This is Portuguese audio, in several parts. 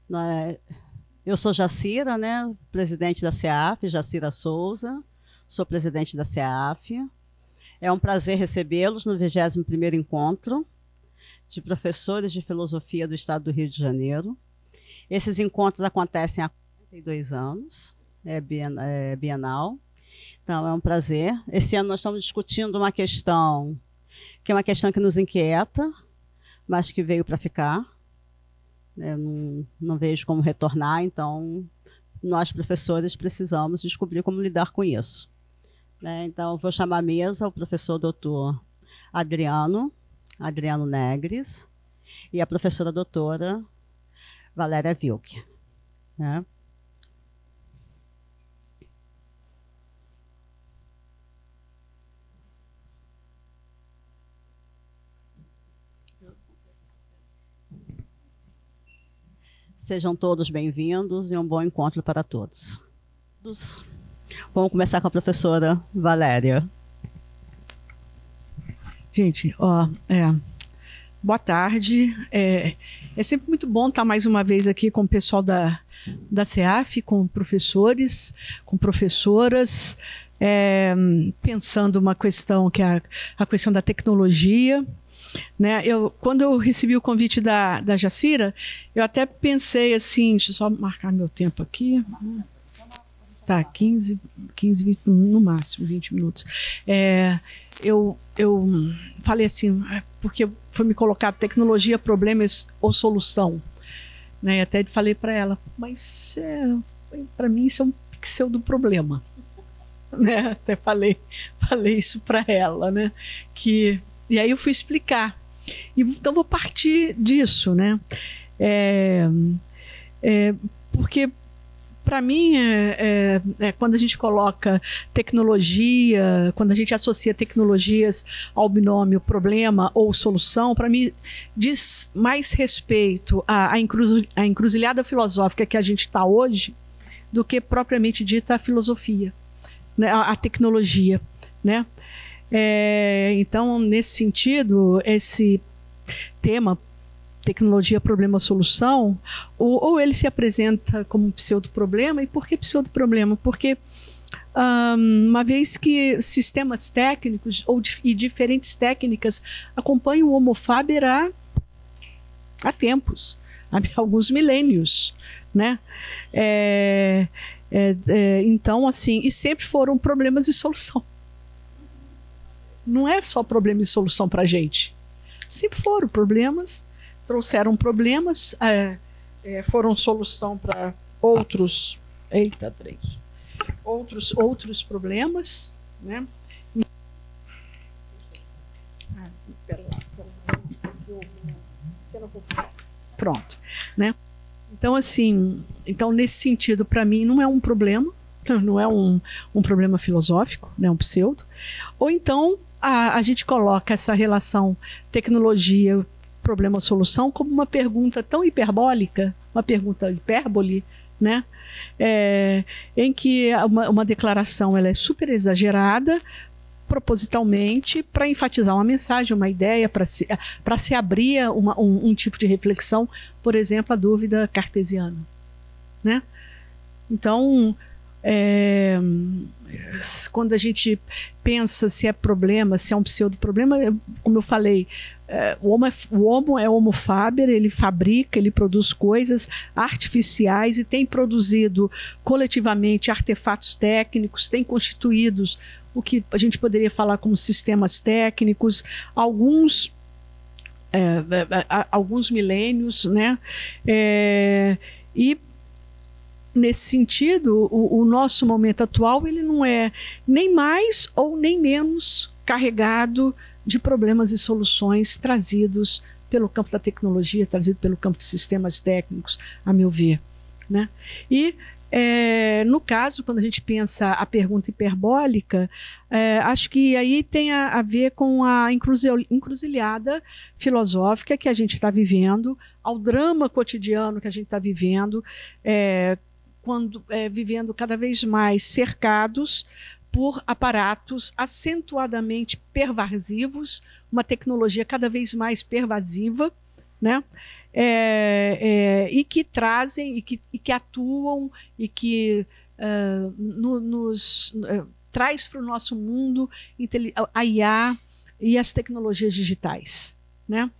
Né? Eu sou Jacira, né, presidente da CEAF, Jacira Souza, sou presidente da CEAF. É um prazer recebê-los no 21º encontro de professores de filosofia do Estado do Rio de Janeiro. Esses encontros acontecem há 42 anos, é bienal, então é um prazer. Esse ano nós estamos discutindo uma questão que é uma questão que nos inquieta, mas que veio para ficar. Eu não vejo como retornar, então nós, professores, precisamos descobrir como lidar com isso. Então, vou chamar à mesa o professor doutor Adriano Negres e a professora doutora Valéria Wilk. Né? Sejam todos bem-vindos e um bom encontro para todos. Vamos começar com a professora Valéria. Gente, boa tarde. É sempre muito bom estar mais uma vez aqui com o pessoal da CEAF, com professores, com professoras, pensando uma questão que é a questão da tecnologia. Né? Quando eu recebi o convite da Jacira, eu até pensei assim, deixa eu só marcar meu tempo aqui. Tá, 15, 20, no máximo 20 minutos. Eu falei assim, porque foi me colocado tecnologia, problemas ou solução. Né? Até falei para ela, mas para mim isso é um pixel do problema. Né? Até falei isso para ela, né? E aí eu fui explicar. Então vou partir disso, né? Porque para mim, quando a gente coloca tecnologia, quando a gente associa tecnologias ao binômio problema ou solução, para mim diz mais respeito à encruzilhada filosófica que a gente está hoje do que propriamente dita a filosofia, né? A tecnologia, né? Então, nesse sentido, esse tema, tecnologia, problema, solução, ou ele se apresenta como um pseudo-problema. E por que pseudo-problema? Porque, uma vez que sistemas técnicos e diferentes técnicas acompanham o Homo faber há tempos, há alguns milênios, né? Então, assim, e sempre foram problemas e solução. Não é só problema e solução para a gente. Sempre foram problemas, trouxeram problemas, foram solução para outros problemas, né? Pronto, né? Então, assim, nesse sentido, para mim, não é um problema, não é um problema filosófico, né? Um pseudo. Ou então a gente coloca essa relação tecnologia, problema, solução como uma pergunta tão hiperbólica, uma pergunta hipérbole, né? Em que uma declaração ela é super exagerada, propositalmente, para enfatizar uma mensagem, uma ideia, para se abrir um tipo de reflexão, por exemplo, a dúvida cartesiana, né? Então, quando a gente pensa se é problema, se é um pseudo-problema, como eu falei, o Homo é Homo faber, ele fabrica, ele produz coisas artificiais e tem produzido coletivamente artefatos técnicos, tem constituídos o que a gente poderia falar como sistemas técnicos, alguns milênios, né? E nesse sentido, o nosso momento atual ele não é nem mais ou nem menos carregado de problemas e soluções trazidos pelo campo da tecnologia, trazido pelo campo de sistemas técnicos, a meu ver, né? E no caso, quando a gente pensa a pergunta hiperbólica, acho que aí tem a ver com a encruzilhada filosófica que a gente está vivendo, ao drama cotidiano que a gente está vivendo, vivendo cada vez mais cercados por aparatos acentuadamente pervasivos, uma tecnologia cada vez mais pervasiva, né? e que trazem, e que atuam, e que traz para o nosso mundo a IA e as tecnologias digitais, né?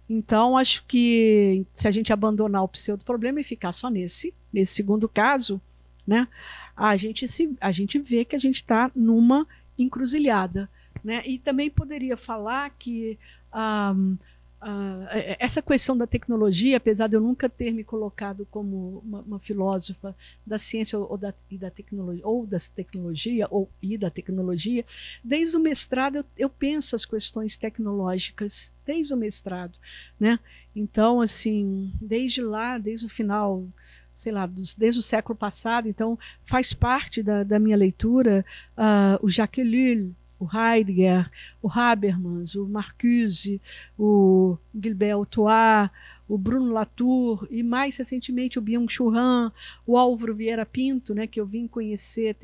Então, acho que se a gente abandonar o pseudo-problema e ficar só nesse segundo caso, né, a gente vê que a gente está numa encruzilhada, né? E também poderia falar que essa questão da tecnologia, apesar de eu nunca ter me colocado como uma filósofa da ciência e da tecnologia, desde o mestrado eu penso as questões tecnológicas, desde o mestrado, né? Então, assim, desde o final, sei lá, desde o século passado, então faz parte da minha leitura o Jacques Ellul, o Heidegger, o Habermas, o Marcuse, o Gilbert Autois, o Bruno Latour e mais recentemente o Byung-Chul Han, o Álvaro Vieira Pinto, né, que eu vim conhecer,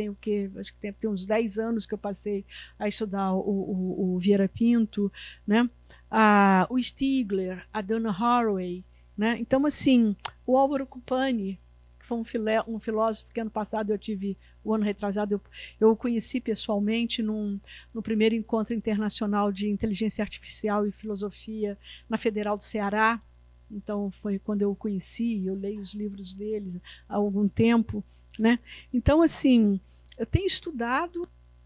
acho que tem uns 10 anos que eu passei a estudar o Vieira Pinto, né? O Stigler, a Donna Haraway, né? Então, assim, o Álvaro Cupani, que foi um filósofo que ano passado o ano retrasado, eu o conheci pessoalmente no primeiro encontro internacional de inteligência artificial e filosofia na Federal do Ceará. Então, foi quando eu o conheci, eu leio os livros deles há algum tempo, né? Então, assim, eu tenho estudado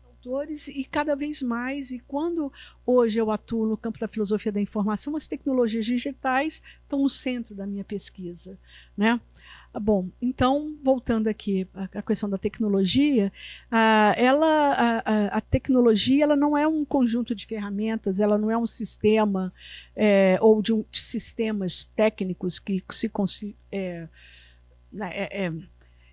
autores e cada vez mais, e quando hoje eu atuo no campo da filosofia da informação, as tecnologias digitais estão no centro da minha pesquisa, né? Bom, então, voltando aqui à questão da tecnologia, a tecnologia ela não é um conjunto de ferramentas, ela não é um sistema ou de sistemas técnicos que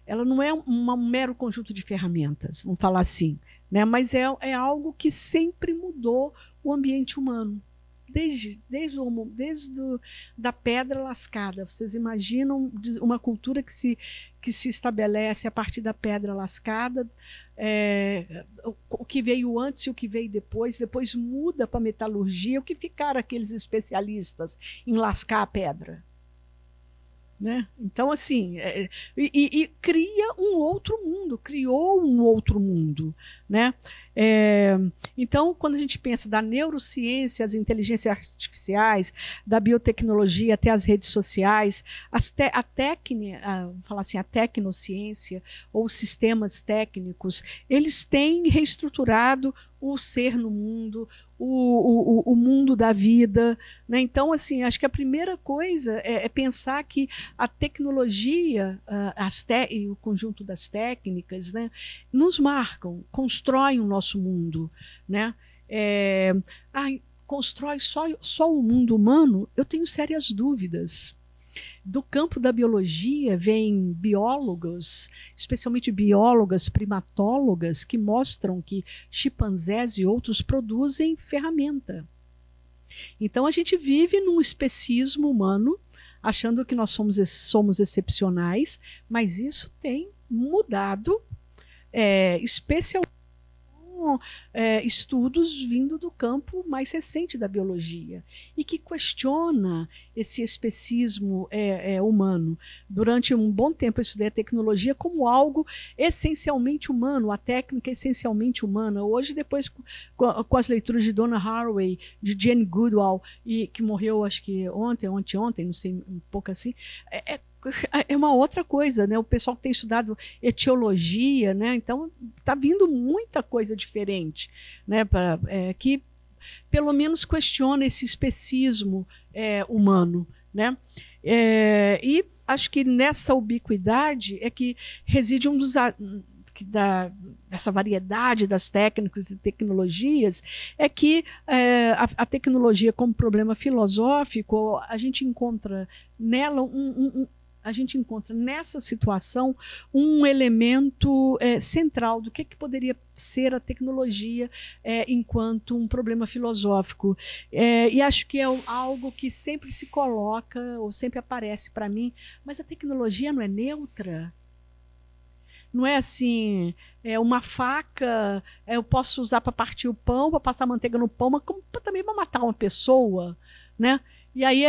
ela não é um mero conjunto de ferramentas, vamos falar assim, né? Mas é algo que sempre mudou o ambiente humano. Desde da pedra lascada. Vocês imaginam uma cultura que se estabelece a partir da pedra lascada, o que veio antes e o que veio depois muda para a metalurgia, o que ficaram aqueles especialistas em lascar a pedra? Né? Então, assim, criou um outro mundo, né? Então, quando a gente pensa da neurociência, as inteligências artificiais, da biotecnologia até as redes sociais, vamos falar assim, a tecnociência ou sistemas técnicos, eles têm reestruturado o ser no mundo, o mundo da vida, né? Então, assim, acho que a primeira coisa é pensar que a tecnologia e o conjunto das técnicas, né, nos marcam, constroem o nosso mundo, né? Constrói só o mundo humano? Eu tenho sérias dúvidas. Do campo da biologia vêm biólogos, especialmente biólogas primatólogas, que mostram que chimpanzés e outros produzem ferramenta. Então a gente vive num especismo humano, achando que nós somos excepcionais, mas isso tem mudado, especialmente estudos vindo do campo mais recente da biologia e que questiona esse especismo humano. Durante um bom tempo eu estudei a tecnologia como algo essencialmente humano, a técnica essencialmente humana. Hoje, depois, com as leituras de Donna Haraway, de Jane Goodall, que morreu acho que ontem, não sei, um pouco assim, é uma outra coisa, né? O pessoal que tem estudado etiologia, né? Então está vindo muita coisa diferente, né? Que pelo menos questiona esse especismo humano, né? E acho que nessa ubiquidade é que reside dessa variedade das técnicas e tecnologias, é que a tecnologia como problema filosófico, a gente encontra nela nessa situação um elemento central do que poderia ser a tecnologia enquanto um problema filosófico. E acho que é algo que sempre se coloca ou sempre aparece para mim, mas a tecnologia não é neutra. Não é assim, uma faca eu posso usar para partir o pão, para passar manteiga no pão, mas também para matar uma pessoa, né? E aí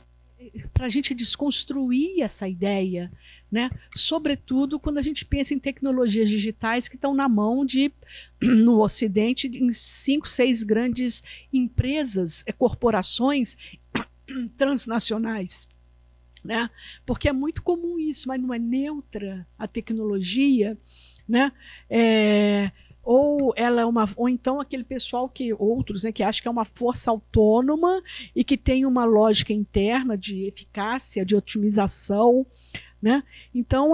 para a gente desconstruir essa ideia, né? Sobretudo quando a gente pensa em tecnologias digitais que estão na mão no Ocidente, em 5, 6 grandes empresas, corporações transnacionais. Né? Porque é muito comum isso, mas não é neutra a tecnologia, né? Ou ela é ou então aquele pessoal outros, né, que acham que é uma força autônoma e que tem uma lógica interna de eficácia, de otimização, né? Então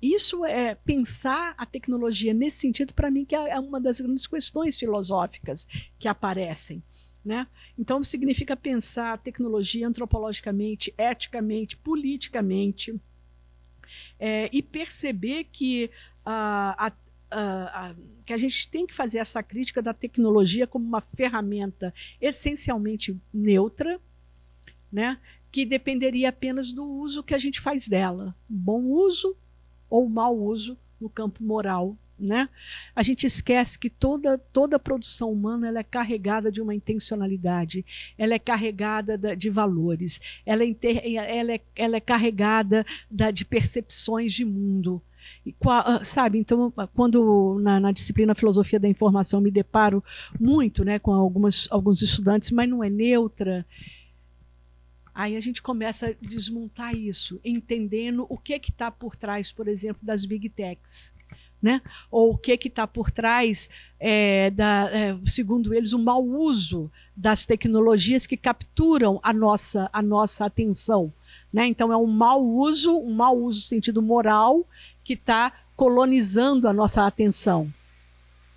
isso é pensar a tecnologia nesse sentido, para mim, que é uma das grandes questões filosóficas que aparecem. Né? Então, significa pensar a tecnologia antropologicamente, eticamente, politicamente, e perceber que que a gente tem que fazer essa crítica da tecnologia como uma ferramenta essencialmente neutra, né? Que dependeria apenas do uso que a gente faz dela, bom uso ou mau uso no campo moral. Né? A gente esquece que toda produção humana ela é carregada de uma intencionalidade, ela é carregada de valores, ela é carregada de percepções de mundo. Sabe, então, quando na disciplina Filosofia da Informação me deparo muito, né, com alguns estudantes, mas não é neutra, aí a gente começa a desmontar isso, entendendo o que está por trás, por exemplo, das Big Techs. Né? Ou o que está por trás, segundo eles, o mau uso das tecnologias que capturam a nossa atenção. Né? Então, é um mau uso no sentido moral, que está colonizando a nossa atenção,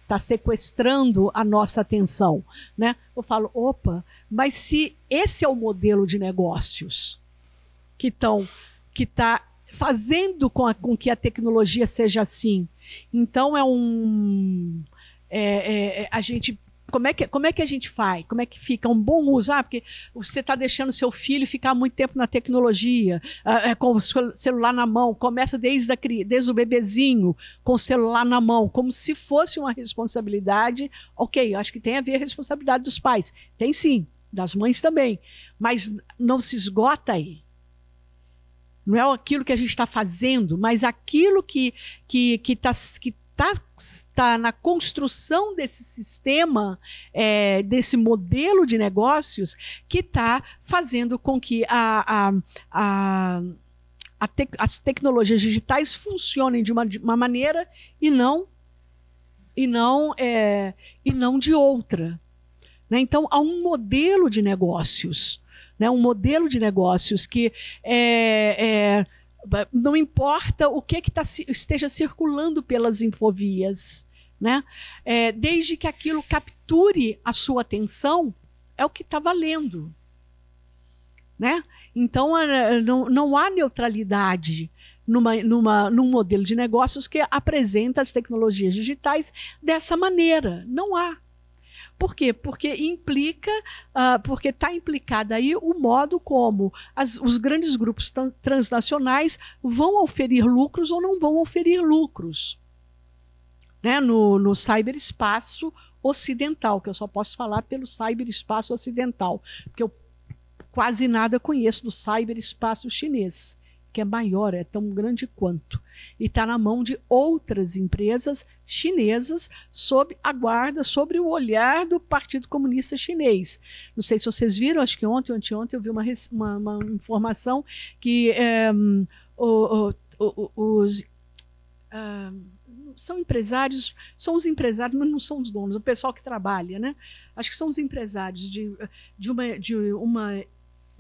está sequestrando a nossa atenção. Né? Eu falo, opa, mas se esse é o modelo de negócios que está fazendo com que a tecnologia seja assim, então a gente, como é que a gente faz? Como é que fica um bom uso? Porque você está deixando seu filho ficar muito tempo na tecnologia, com o celular na mão, começa desde o bebezinho com o celular na mão, como se fosse uma responsabilidade. Ok, acho que tem a ver a responsabilidade dos pais. Tem sim, das mães também, mas não se esgota aí. Não é aquilo que a gente está fazendo, mas aquilo que está na construção desse sistema, desse modelo de negócios, que está fazendo com que as tecnologias digitais funcionem de uma maneira e não de outra. Né? Então, há um modelo de negócios. Né, um modelo de negócios que não importa o que esteja circulando pelas infovias, né? Desde que aquilo capture a sua atenção, é o que está valendo. Né? Então, não há neutralidade num modelo de negócios que apresenta as tecnologias digitais dessa maneira. Não há. Por quê? Porque está implicado aí o modo como os grandes grupos transnacionais vão oferir lucros ou não vão oferir lucros. Né? No cyberespaço ocidental, que eu só posso falar pelo cyberespaço ocidental, porque eu quase nada conheço do cyberespaço chinês, que é maior, é tão grande quanto. E está na mão de outras empresas chinesas sob a guarda, sobre o olhar do Partido Comunista Chinês. Não sei se vocês viram, acho que ontem ou anteontem eu vi uma informação que são empresários, mas não são os donos, o pessoal que trabalha, né? Acho que são os empresários de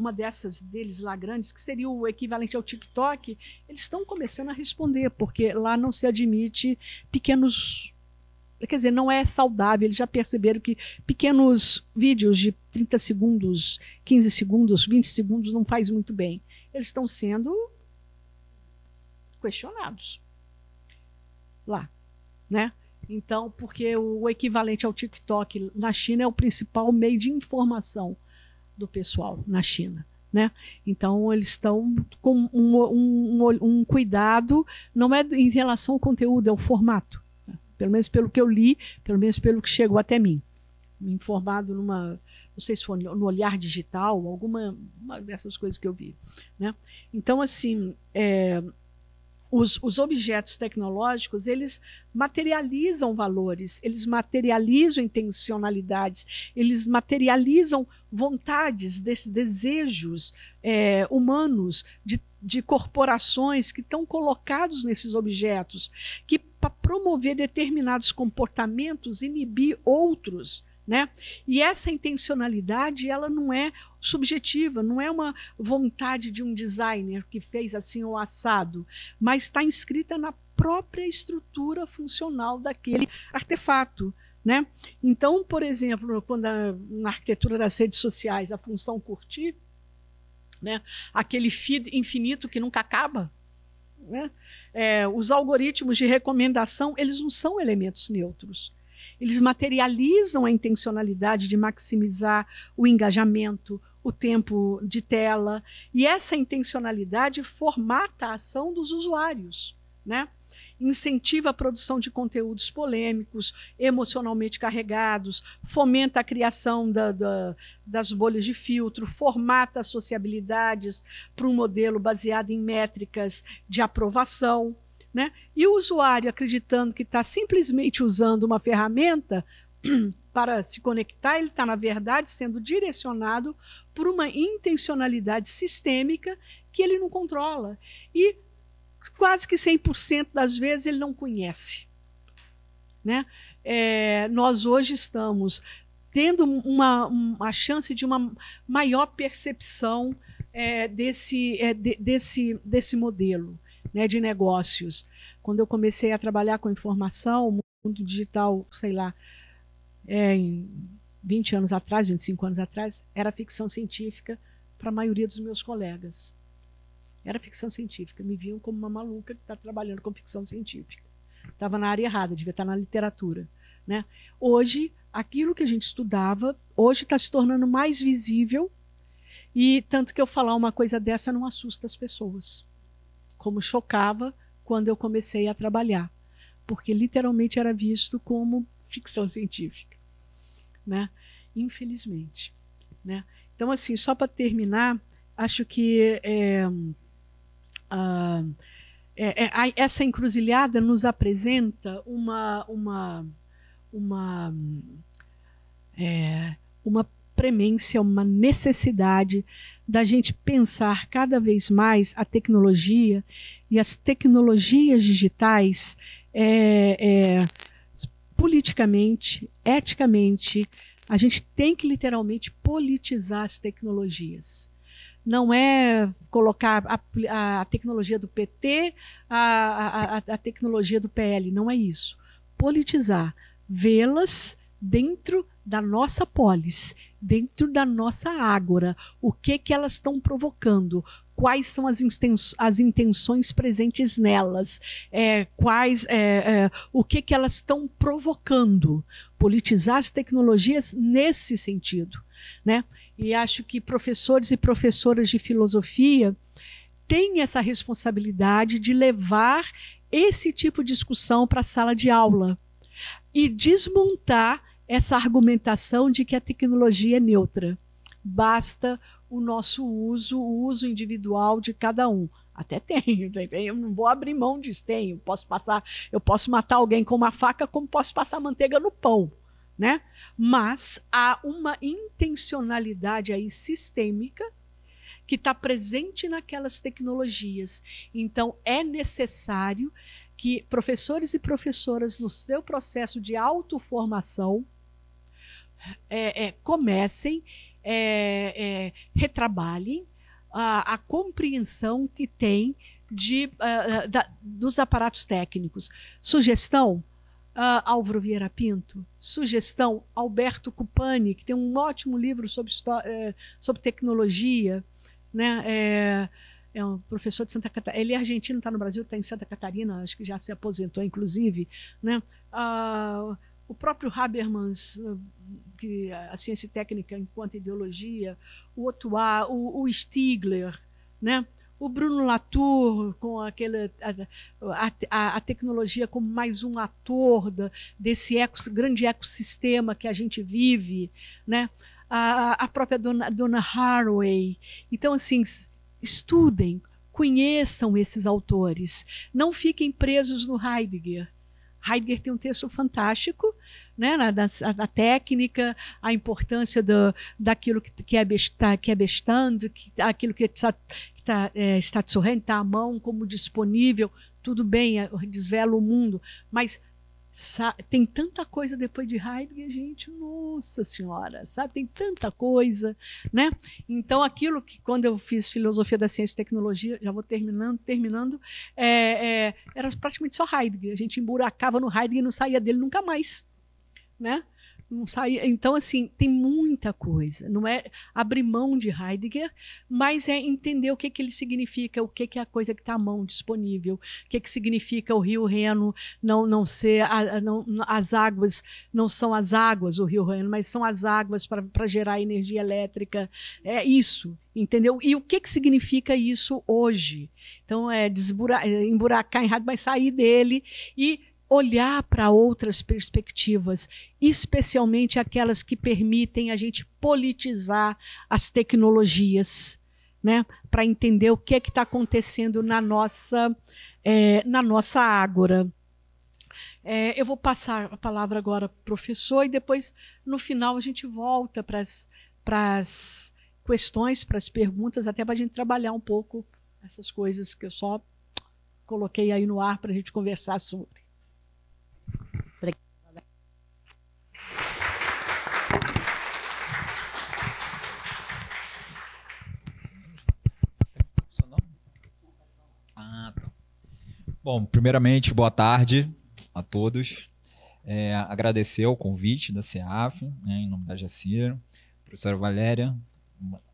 uma dessas deles lá grandes, que seria o equivalente ao TikTok, eles estão começando a responder, porque lá não se admite pequenos... Quer dizer, não é saudável, eles já perceberam que pequenos vídeos de 30 segundos, 15 segundos, 20 segundos não faz muito bem. Eles estão sendo questionados lá, né? Então, porque o equivalente ao TikTok na China é o principal meio de informação do pessoal na China. Né? Então, eles estão com um cuidado, não é em relação ao conteúdo, é o formato. Né? Pelo menos pelo que eu li, pelo menos pelo que chegou até mim. Informado não sei se foi no Olhar Digital, uma dessas coisas que eu vi, né? Então, assim, os objetos tecnológicos, eles materializam valores, eles materializam intencionalidades, eles materializam vontades, desejos humanos, de corporações que estão colocados nesses objetos, que para promover determinados comportamentos, inibir outros, né? E essa intencionalidade, ela não é subjetiva, não é uma vontade de um designer que fez assim o assado, mas está inscrita na própria estrutura funcional daquele artefato, né? Então, por exemplo, quando na arquitetura das redes sociais, a função curtir, né? Aquele feed infinito que nunca acaba, né? Os algoritmos de recomendação, eles não são elementos neutros. Eles materializam a intencionalidade de maximizar o engajamento, o tempo de tela, e essa intencionalidade formata a ação dos usuários, né? Incentiva a produção de conteúdos polêmicos, emocionalmente carregados, fomenta a criação das bolhas de filtro, formata as sociabilidades para um modelo baseado em métricas de aprovação, né? E o usuário, acreditando que está simplesmente usando uma ferramenta para se conectar, ele está, na verdade, sendo direcionado por uma intencionalidade sistêmica que ele não controla. E quase que 100% das vezes ele não conhece, né? Nós hoje estamos tendo uma chance de uma maior percepção desse modelo, né, de negócios. Quando eu comecei a trabalhar com informação, o mundo digital, sei lá, em 20 anos atrás, 25 anos atrás, era ficção científica para a maioria dos meus colegas. Era ficção científica, me viam como uma maluca que está trabalhando com ficção científica. Estava na área errada, devia estar na literatura, né? Hoje, aquilo que a gente estudava, hoje está se tornando mais visível, e tanto que eu falar uma coisa dessa não assusta as pessoas, como chocava quando eu comecei a trabalhar, porque literalmente era visto como ficção científica, né? Infelizmente, né? Então, assim, só para terminar, acho que essa encruzilhada nos apresenta uma premência, uma necessidade da gente pensar cada vez mais a tecnologia e as tecnologias digitais politicamente, eticamente. A gente tem que literalmente politizar as tecnologias. Não é colocar a tecnologia do PT, a tecnologia do PL, não é isso. Politizar, vê-las dentro da nossa polis, dentro da nossa ágora, o que elas estão provocando, quais são as intenções presentes nelas, o que elas estão provocando. Politizar as tecnologias nesse sentido, né? E acho que professores e professoras de filosofia têm essa responsabilidade de levar esse tipo de discussão para a sala de aula e desmontar essa argumentação de que a tecnologia é neutra. Basta o nosso uso, o uso individual de cada um. Até tenho, eu não vou abrir mão disso, tenho. Eu posso matar alguém com uma faca, como posso passar manteiga no pão, né? Mas há uma intencionalidade aí sistêmica que está presente naquelas tecnologias. Então, é necessário que professores e professoras, no seu processo de autoformação, comecem, retrabalhem a compreensão que tem dos aparatos técnicos. Sugestão, Álvaro Vieira Pinto. Sugestão, Alberto Cupani, que tem um ótimo livro sobre tecnologia, né? É um professor de Santa Catarina. Ele é argentino, está no Brasil, está em Santa Catarina, acho que já se aposentou, inclusive, né? O próprio Habermas, que a ciência técnica enquanto ideologia, o Otuá, o Stigler, né? O Bruno Latour, com a tecnologia como mais um ator desse grande ecossistema que a gente vive, né? a própria dona Haraway. Então, assim, estudem, conheçam esses autores, não fiquem presos no Heidegger. Heidegger tem um texto fantástico, né, na técnica, a importância daquilo que é Bestand, aquilo que está sorrente, está à mão, como disponível, tudo bem, desvela o mundo, mas tem tanta coisa depois de Heidegger, gente, nossa senhora, sabe? Tem tanta coisa, né? Então, aquilo que, quando eu fiz filosofia da ciência e tecnologia, já vou terminando, era praticamente só Heidegger. A gente emburacava no Heidegger e não saía dele nunca mais, né? Não saía. Então, assim, tem muita coisa. Não é abrir mão de Heidegger, mas é entender o que ele significa, o que é a coisa que está à mão, disponível, o que significa o rio Reno não ser... as águas não são as águas, o rio Reno, mas são as águas para gerar energia elétrica. É isso, entendeu? E o que significa isso hoje? Então, emburacar em Heidegger, mas sair dele e olhar para outras perspectivas, especialmente aquelas que permitem a gente politizar as tecnologias, né? Para entender o que está acontecendo na nossa ágora. Eu vou passar a palavra agora para o professor e depois, no final, a gente volta para as questões, para as perguntas, até para a gente trabalhar um pouco essas coisas que eu só coloquei aí no ar para a gente conversar sobre. Bom, primeiramente, boa tarde a todos. Agradecer o convite da CEAF, né, em nome da Jacira, professora Valéria,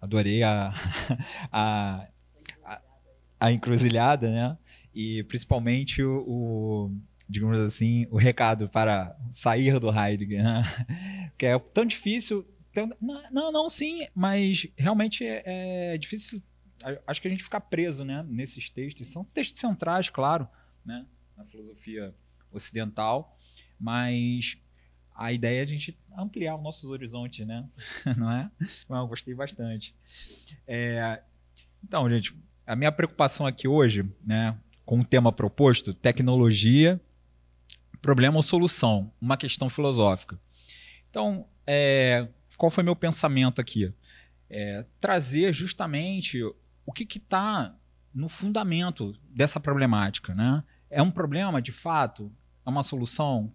adorei a encruzilhada, né? E principalmente digamos assim, o recado para sair do Heidegger, né? Que é tão difícil. Não, sim, mas realmente é difícil. Acho que a gente fica preso, né, nesses textos. São textos centrais, claro, né, na filosofia ocidental, mas a ideia é a gente ampliar os nossos horizontes, né? Não é? Eu gostei bastante. Então, gente, a minha preocupação aqui hoje, né, com o tema proposto, tecnologia, problema ou solução, uma questão filosófica. Então, qual foi meu pensamento aqui? Trazer justamente o que está no fundamento dessa problemática, né? É um problema, de fato? É uma solução?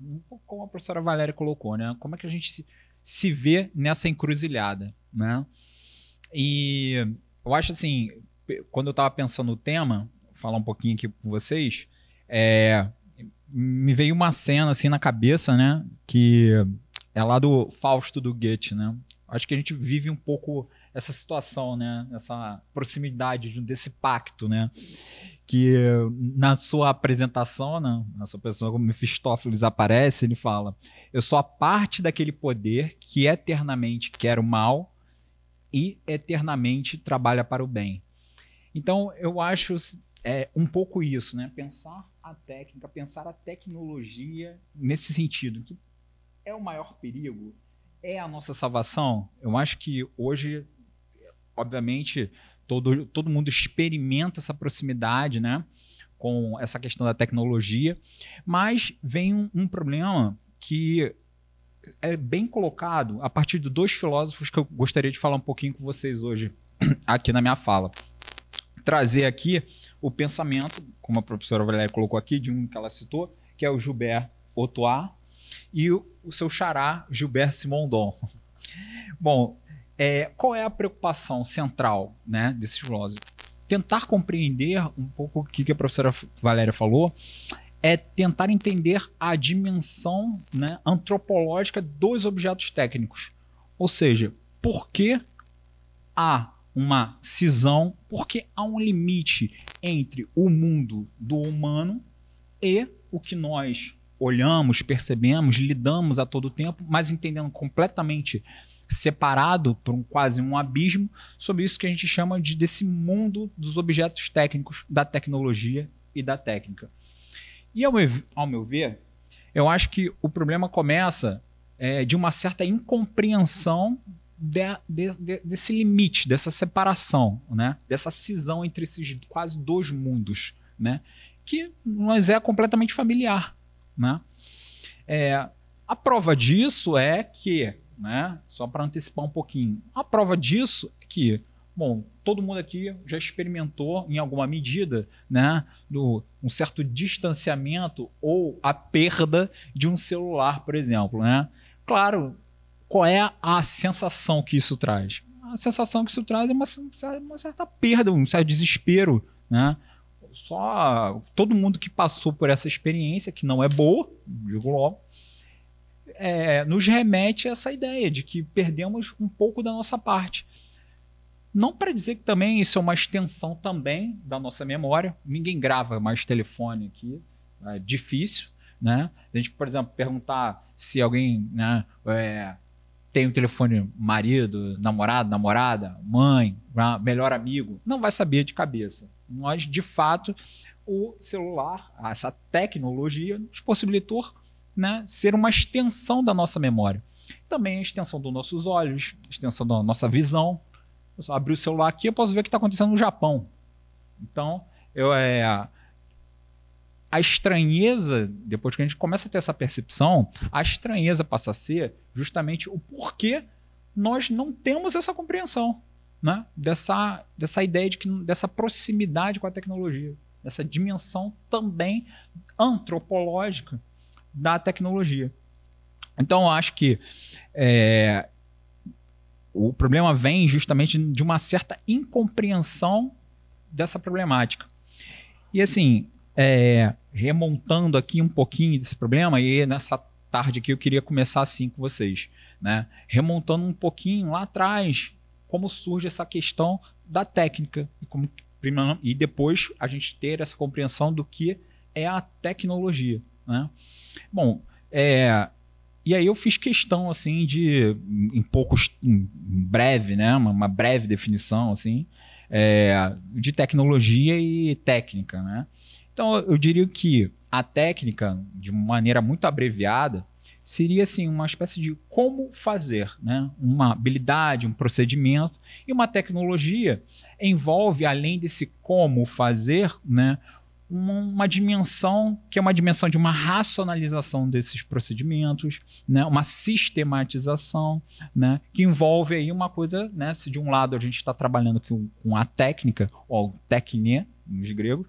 Como a professora Valéria colocou, né? Como é que a gente se vê nessa encruzilhada, né? E eu acho assim, quando eu estava pensando no tema, vou falar um pouquinho aqui com vocês, me veio uma cena assim na cabeça, né? Que é lá do Fausto do Goethe, né? Acho que a gente vive um pouco essa situação, né? Essa proximidade desse pacto, né? Que na sua apresentação, né? Na sua pessoa, como Mefistófeles aparece, ele fala: eu sou a parte daquele poder que eternamente quer o mal e eternamente trabalha para o bem. Então, eu acho um pouco isso, né? Pensar a técnica, pensar a tecnologia nesse sentido, que é o maior perigo, é a nossa salvação. Eu acho que hoje, obviamente, todo mundo experimenta essa proximidade, né, com essa questão da tecnologia, mas vem um problema que é bem colocado a partir de dois filósofos que eu gostaria de falar um pouquinho com vocês hoje, aqui na minha fala. Trazer aqui o pensamento, como a professora Valéria colocou aqui, de um que ela citou, que é o Gilbert Otois, e o seu xará, Gilbert Simondon. Bom, qual é a preocupação central, né, desses filósofos? Tentar compreender um pouco o que a professora Valéria falou, é tentar entender a dimensão, né, antropológica dos objetos técnicos. Ou seja, por que há uma cisão, por que há um limite entre o mundo do humano e o que nós olhamos, percebemos, lidamos a todo tempo, mas entendendo completamente separado por quase um abismo, sobre isso que a gente chama desse mundo dos objetos técnicos, da tecnologia e da técnica. E ao meu ver, eu acho que o problema começa de uma certa incompreensão desse limite, dessa separação, né? Dessa cisão entre esses quase dois mundos, né? Que nos é completamente familiar, né? A prova disso é que, né? Só para antecipar um pouquinho, a prova disso é que, bom, todo mundo aqui já experimentou em alguma medida, né, um certo distanciamento ou a perda de um celular, por exemplo, né? Claro, qual é a sensação que isso traz? A sensação que isso traz é uma certa perda, um certo desespero, né? Só todo mundo que passou por essa experiência, que não é boa, digo logo, nos remete a essa ideia de que perdemos um pouco da nossa parte. Não para dizer que também isso é uma extensão também da nossa memória. Ninguém grava mais telefone aqui, é difícil, né? A gente, por exemplo, perguntar se alguém, né, tem um telefone marido, namorado, namorada, mãe, melhor amigo, não vai saber de cabeça. Nós, de fato, o celular, essa tecnologia, nos possibilitou, né, ser uma extensão da nossa memória. Também a extensão dos nossos olhos, a extensão da nossa visão. Eu só abrir o celular aqui, eu posso ver o que está acontecendo no Japão. Então, a estranheza, depois que a gente começa a ter essa percepção, a estranheza passa a ser justamente o porquê nós não temos essa compreensão, né? Dessa ideia dessa proximidade com a tecnologia, dessa dimensão também antropológica da tecnologia. Então, eu acho que o problema vem justamente de uma certa incompreensão dessa problemática. E assim, remontando aqui um pouquinho desse problema, e nessa tarde aqui eu queria começar assim com vocês, né? Remontando um pouquinho lá atrás, como surge essa questão da técnica, e depois a gente ter essa compreensão do que é a tecnologia, né? Bom, e aí eu fiz questão assim de, em breve, né, uma breve definição assim, de tecnologia e técnica, né? Então eu diria que a técnica, de maneira muito abreviada, seria assim uma espécie de como fazer, né? Uma habilidade, um procedimento, e uma tecnologia envolve, além desse como fazer, né, uma dimensão que é uma dimensão de uma racionalização desses procedimentos, né, uma sistematização, né, que envolve aí uma coisa, né, se de um lado a gente está trabalhando com a técnica, ou tekne, nos gregos,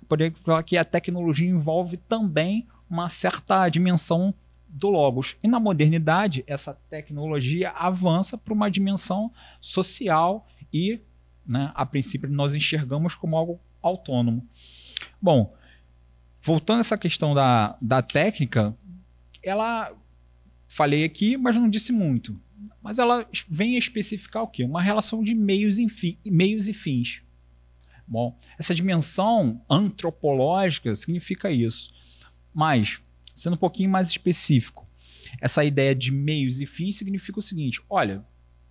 poderia falar que a tecnologia envolve também uma certa dimensão do logos. E na modernidade, essa tecnologia avança para uma dimensão social e, né, a princípio, nós enxergamos como algo autônomo. Bom, voltando a essa questão da técnica, ela, falei aqui, mas não disse muito. Mas ela vem a especificar o quê? Uma relação de meios e fins. Bom, essa dimensão antropológica significa isso. Mas, sendo um pouquinho mais específico, essa ideia de meios e fins significa o seguinte: olha,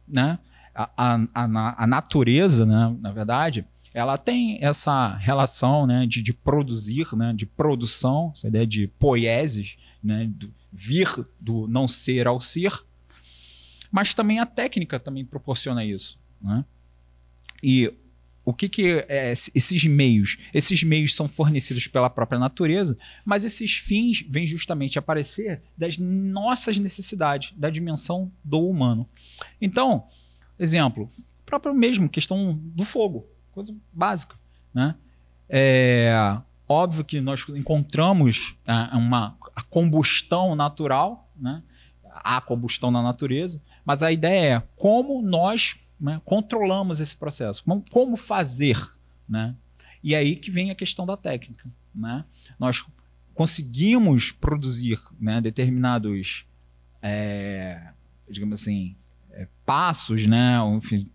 né, a natureza, né, na verdade, ela tem essa relação, né, de produzir, né, de produção, essa ideia de poiesis, né, vir do não ser ao ser, mas também a técnica também proporciona isso, né? E o que é esses meios? Esses meios são fornecidos pela própria natureza, mas esses fins vêm justamente aparecer das nossas necessidades, da dimensão do humano. Então, exemplo, próprio mesmo, questão do fogo, coisa básica, né? Óbvio que nós encontramos a combustão natural, né? A combustão na natureza, mas a ideia é como nós, né, controlamos esse processo, como fazer, né? E aí que vem a questão da técnica, né? Nós conseguimos produzir, né, determinados, digamos assim, passos, né, enfim,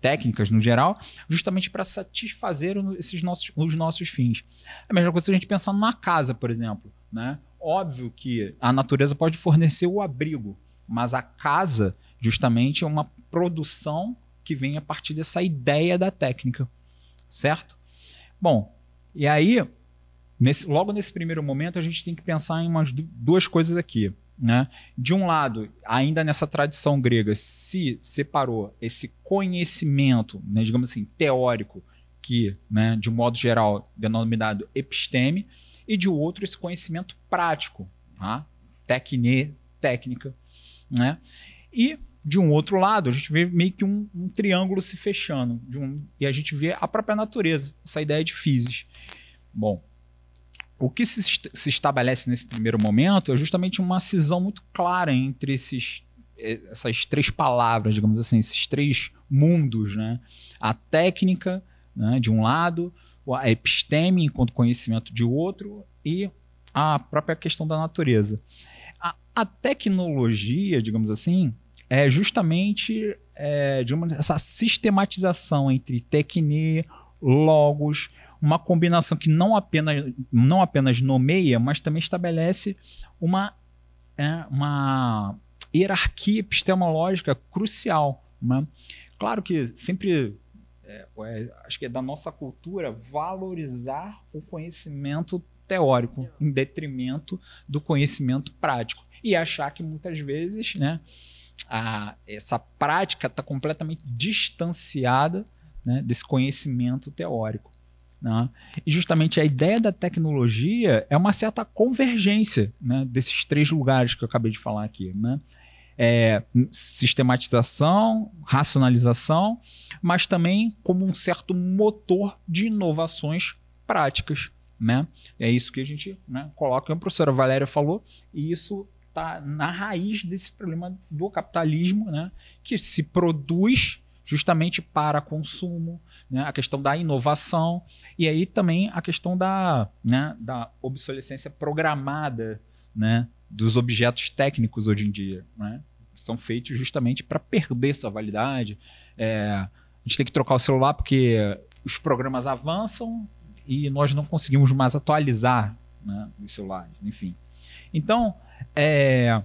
técnicas no geral, justamente para satisfazer os nossos fins. É a mesma coisa se a gente pensar numa casa, por exemplo, né? Óbvio que a natureza pode fornecer o abrigo, mas a casa justamente é uma produção que vem a partir dessa ideia da técnica, certo? Bom, e aí, logo nesse primeiro momento, a gente tem que pensar em umas duas coisas aqui. né? De um lado, ainda nessa tradição grega, se separou esse conhecimento, né, digamos assim, teórico, que, né, de um modo geral, denominado episteme, e de outro, esse conhecimento prático, tá? Técnica, né? E, de um outro lado, a gente vê meio que um triângulo se fechando, e a gente vê a própria natureza, essa ideia de physis. Bom, o que se estabelece nesse primeiro momento é justamente uma cisão muito clara entre essas três palavras, digamos assim, esses três mundos, né? A técnica, né, de um lado, a episteme enquanto conhecimento de outro, e a própria questão da natureza. A tecnologia, digamos assim, é justamente essa sistematização entre tecne, logos, uma combinação que não apenas nomeia, mas também estabelece uma hierarquia epistemológica crucial, né? Claro que sempre, acho que é da nossa cultura, valorizar o conhecimento teórico em detrimento do conhecimento prático. E achar que muitas vezes, né, essa prática está completamente distanciada, né, desse conhecimento teórico. Né? E justamente a ideia da tecnologia é uma certa convergência, né, desses três lugares que eu acabei de falar aqui. Né? Sistematização, racionalização, mas também como um certo motor de inovações práticas. Né? É isso que a gente, né, coloca, a professora Valéria falou, e isso está na raiz desse problema do capitalismo, né, que se produz justamente para consumo, né, a questão da inovação, e aí também a questão da obsolescência programada, né, dos objetos técnicos hoje em dia, né, que são feitos justamente para perder sua validade. A gente tem que trocar o celular porque os programas avançam e nós não conseguimos mais atualizar, né, os celulares, enfim. Então, a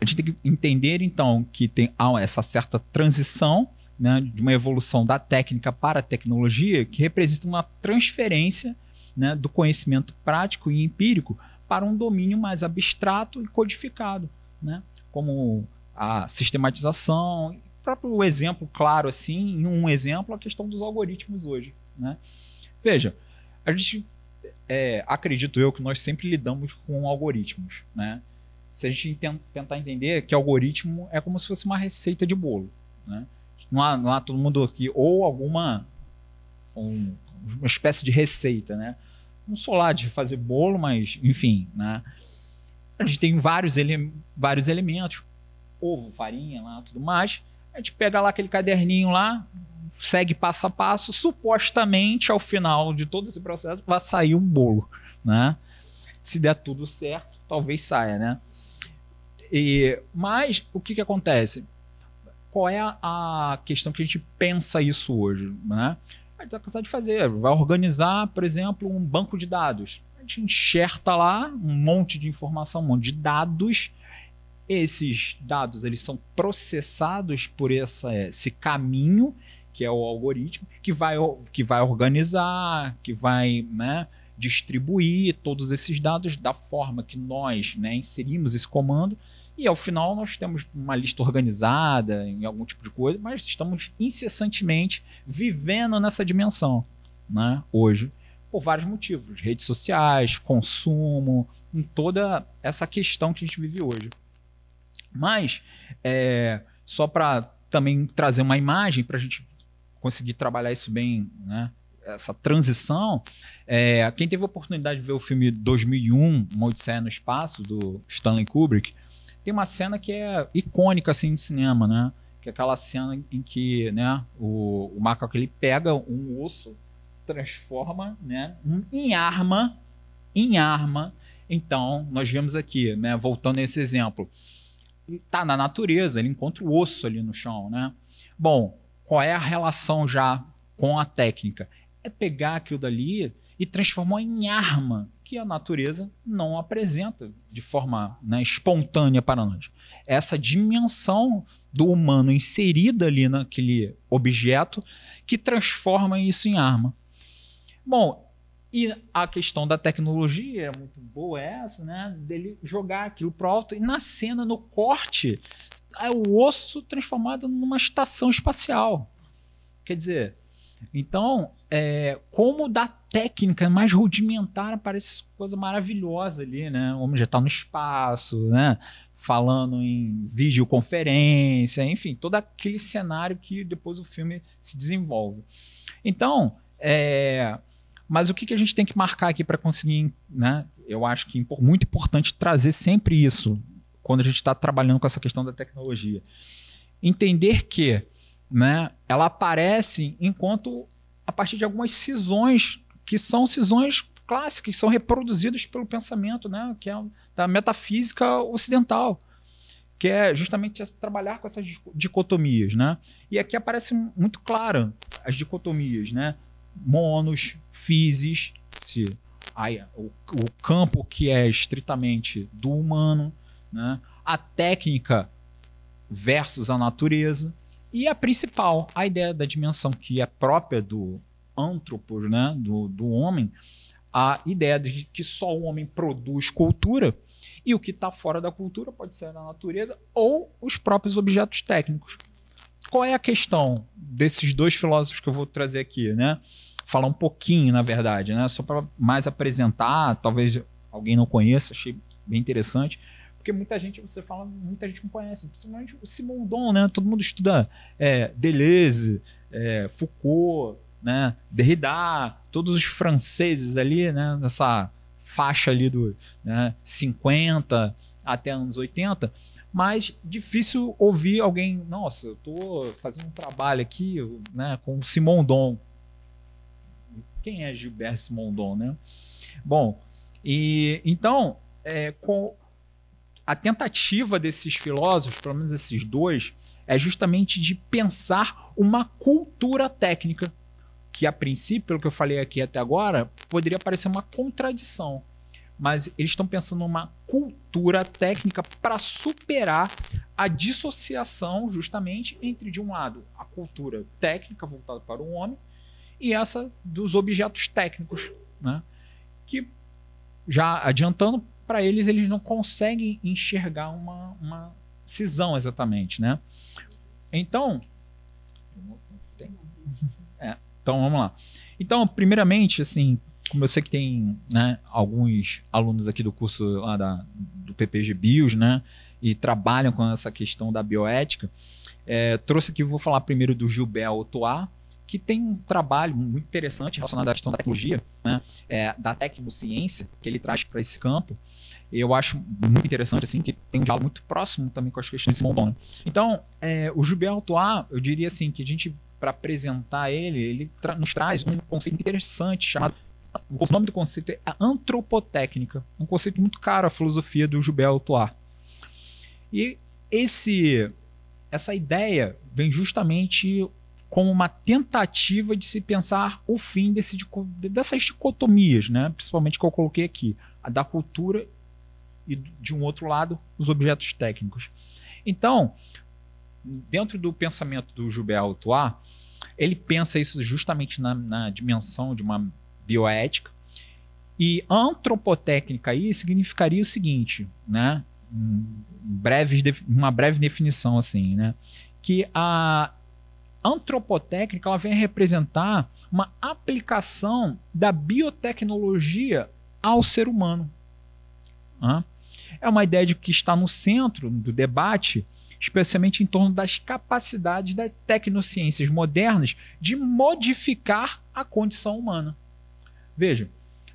gente tem que entender, então, que há essa certa transição, né, de uma evolução da técnica para a tecnologia, que representa uma transferência, né, do conhecimento prático e empírico para um domínio mais abstrato e codificado, né, como a sistematização. O próprio exemplo claro, assim, em um exemplo, a questão dos algoritmos hoje. Né? Veja, a gente... acredito eu que nós sempre lidamos com algoritmos, né? Se a gente tentar entender que algoritmo é como se fosse uma receita de bolo, né? Não há todo mundo aqui, ou uma espécie de receita, né? Não sou lá de fazer bolo, mas enfim, né? A gente tem vários elementos, ovo, farinha, lá, tudo mais. A gente pega lá aquele caderninho lá, segue passo a passo, supostamente ao final de todo esse processo vai sair um bolo, né? Se der tudo certo, talvez saia, né? Mas o que acontece? Qual é a questão que a gente pensa isso hoje, né? A gente está cansado de fazer, vai organizar, por exemplo, um banco de dados. A gente enxerta lá um monte de informação, um monte de dados. Esses dados eles são processados por esse caminho, que é o algoritmo, que vai organizar, que vai, né, distribuir todos esses dados da forma que nós, né, inserimos esse comando, e ao final nós temos uma lista organizada em algum tipo de coisa, mas estamos incessantemente vivendo nessa dimensão, né, hoje, por vários motivos, redes sociais, consumo, em toda essa questão que a gente vive hoje. Mas, só para também trazer uma imagem para a gente conseguir trabalhar isso bem, né? Essa transição. Quem teve a oportunidade de ver o filme 2001, Uma Odisseia no Espaço, do Stanley Kubrick, tem uma cena que é icônica assim, no cinema, né? Que é aquela cena em que, né, o macaco ele pega um osso, transforma, né, em arma. Então, nós vemos aqui, né, voltando a esse exemplo, está na natureza, ele encontra o osso ali no chão, né? Bom, qual é a relação já com a técnica? É pegar aquilo dali e transformar em arma, que a natureza não apresenta de forma, né, espontânea para nós. Essa dimensão do humano inserida ali naquele objeto que transforma isso em arma. Bom, E a questão da tecnologia é muito boa essa, né? Dele jogar aquilo pro alto e na cena, no corte, é o osso transformado numa estação espacial. Quer dizer, então, como da técnica mais rudimentar parece coisa maravilhosa ali, né? O homem já está no espaço, né? Falando em videoconferência, enfim, todo aquele cenário que depois o filme se desenvolve. Então, mas o que a gente tem que marcar aqui para conseguir, né? Eu acho que é muito importante trazer sempre isso quando a gente está trabalhando com essa questão da tecnologia. Entender que, né, ela aparece a partir de algumas cisões que são cisões clássicas, que são reproduzidas pelo pensamento, né, que é da metafísica ocidental, que é justamente trabalhar com essas dicotomias, né? E aqui aparece muito clara as dicotomias, né? Monos, physis, o campo que é estritamente do humano, né? A técnica versus a natureza, e a principal, a ideia da dimensão que é própria do antropos, né? do homem, a ideia de que só o homem produz cultura, e o que está fora da cultura pode ser a natureza ou os próprios objetos técnicos. Qual é a questão desses dois filósofos que eu vou trazer aqui, né? Falar um pouquinho, na verdade, né? Só para mais apresentar, talvez alguém não conheça, achei bem interessante, porque muita gente não conhece, principalmente o Simondon, né? Todo mundo estuda Deleuze, Foucault, né? Derrida, todos os franceses ali, né? Nessa faixa ali do 50 até anos 80, mas difícil ouvir alguém, nossa, eu estou fazendo um trabalho aqui, né, com o Simondon. Quem é Gilbert Simondon, né? Bom, e então, com a tentativa desses filósofos, pelo menos esses dois, é justamente de pensar uma cultura técnica, que a princípio, pelo que eu falei aqui até agora, poderia parecer uma contradição. Mas eles estão pensando numa cultura técnica para superar a dissociação justamente entre, de um lado, a cultura técnica voltada para o homem e essa dos objetos técnicos, né? Que, já adiantando, para eles não conseguem enxergar uma cisão exatamente, né? Então, então vamos lá. Então, primeiramente, assim, como eu sei que tem, né, alguns alunos aqui do curso lá do PPG Bios, né, e trabalham com essa questão da bioética, trouxe aqui, vou falar primeiro do Gilbert Otois, que tem um trabalho muito interessante relacionado à questão da tecnologia, né, da tecnociência, que ele traz para esse campo. Eu acho muito interessante, assim, que tem um diálogo muito próximo também com as questões de Simondon, né? Então, o Gilbert Otois, eu diria assim, que a gente, para apresentar ele nos traz um conceito interessante chamado, o nome do conceito é a antropotécnica, um conceito muito caro à filosofia do Gilbert Otois. E essa ideia vem justamente como uma tentativa de se pensar o fim dessas dicotomias, né? Principalmente que eu coloquei aqui, a da cultura e, de um outro lado, os objetos técnicos. Então, dentro do pensamento do Gilbert Otois, ele pensa isso justamente na dimensão de uma bioética, e antropotécnica aí significaria o seguinte, né? Uma breve definição assim, né? Que a antropotécnica ela vem a representar uma aplicação da biotecnologia ao ser humano. É uma ideia de que está no centro do debate, especialmente em torno das capacidades das tecnociências modernas de modificar a condição humana. Veja,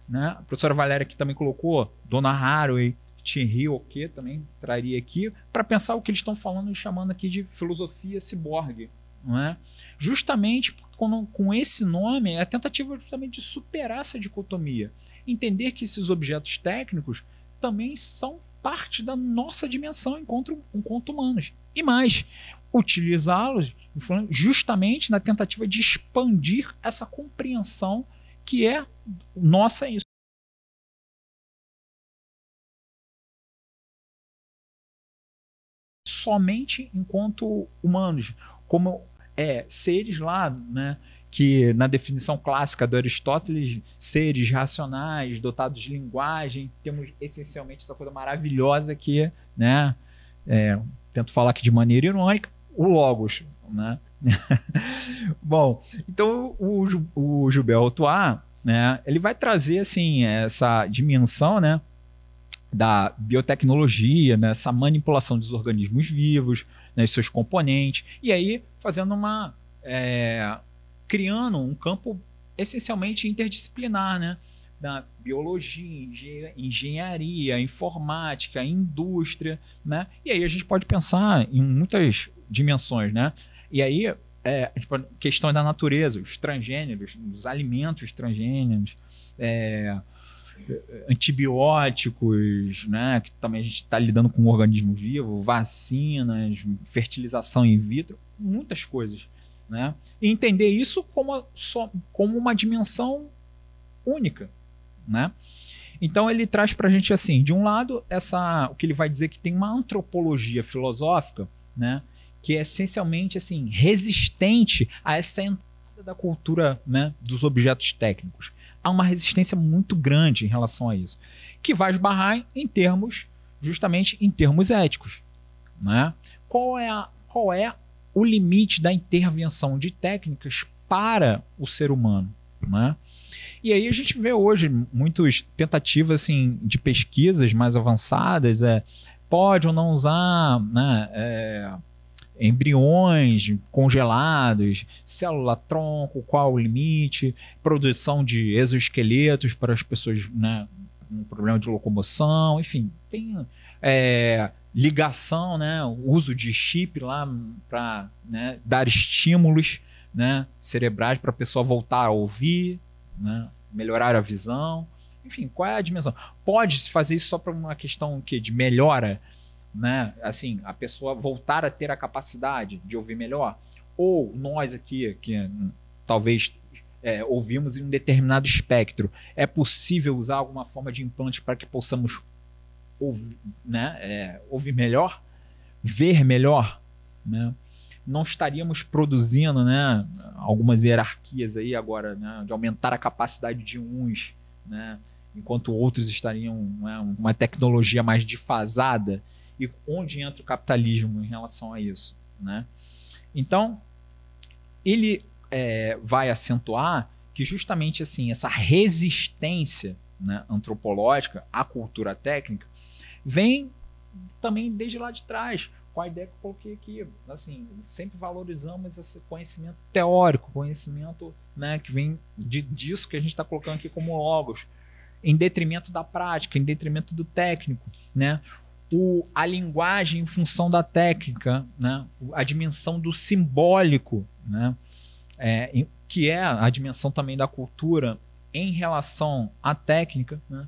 né? A professora Valéria aqui também colocou, Donna Haraway, Thierry Oquet também traria aqui, para pensar o que eles estão falando e chamando aqui de filosofia ciborgue. Não é? Justamente com esse nome, é a tentativa justamente de superar essa dicotomia. Entender que esses objetos técnicos também são parte da nossa dimensão enquanto humanos. E mais, utilizá-los justamente na tentativa de expandir essa compreensão que é nossa isso. Somente enquanto humanos, como seres lá, né, que na definição clássica do Aristóteles, seres racionais, dotados de linguagem, temos essencialmente essa coisa maravilhosa que, né, tento falar aqui de maneira irônica, o Logos, né? Bom, então o Gilbert Rotois, né, ele vai trazer assim essa dimensão, né, da biotecnologia, né, essa manipulação dos organismos vivos, né, seus componentes, e aí fazendo criando um campo essencialmente interdisciplinar, né, da biologia, engenharia, informática, indústria, né, e aí a gente pode pensar em muitas dimensões, né, e aí questão da natureza, os transgêneros, os alimentos transgêneros, antibióticos, né, que também a gente está lidando com um organismo vivo, vacinas, fertilização in vitro, muitas coisas, né? E entender isso como uma dimensão única, né? Então ele traz para a gente assim, de um lado o que ele vai dizer que tem uma antropologia filosófica, né, que é essencialmente assim resistente a essa entrada da cultura, né, dos objetos técnicos. Há uma resistência muito grande em relação a isso, que vai esbarrar justamente em termos éticos, né? Qual é o limite da intervenção de técnicas para o ser humano, né? E aí a gente vê hoje muitas tentativas assim, de pesquisas mais avançadas, pode ou não usar, né, embriões congelados, célula-tronco, qual o limite, produção de exoesqueletos para as pessoas, né, com problema de locomoção, enfim, tem ligação, né, uso de chip lá para, né, dar estímulos, né, cerebrais para a pessoa voltar a ouvir, né, melhorar a visão, enfim, qual é a dimensão? Pode-se fazer isso só para uma questão de melhora, né? Assim, a pessoa voltar a ter a capacidade de ouvir melhor, ou nós aqui que talvez ouvimos em um determinado espectro, é possível usar alguma forma de implante para que possamos ouvir, né? Ouvir melhor, ver melhor, né? Não estaríamos produzindo, né, algumas hierarquias aí agora, né, de aumentar a capacidade de uns, né, enquanto outros estariam, né, uma tecnologia mais defasada. E onde entra o capitalismo em relação a isso, né? Então, ele vai acentuar que justamente assim, essa resistência, né, antropológica à cultura técnica vem também desde lá de trás, com a ideia que eu coloquei aqui. Assim, sempre valorizamos esse conhecimento teórico, conhecimento, né, que vem disso que a gente está colocando aqui como logos, em detrimento da prática, em detrimento do técnico, né? A linguagem em função da técnica, né? A dimensão do simbólico, né? Que é a dimensão também da cultura em relação à técnica, né?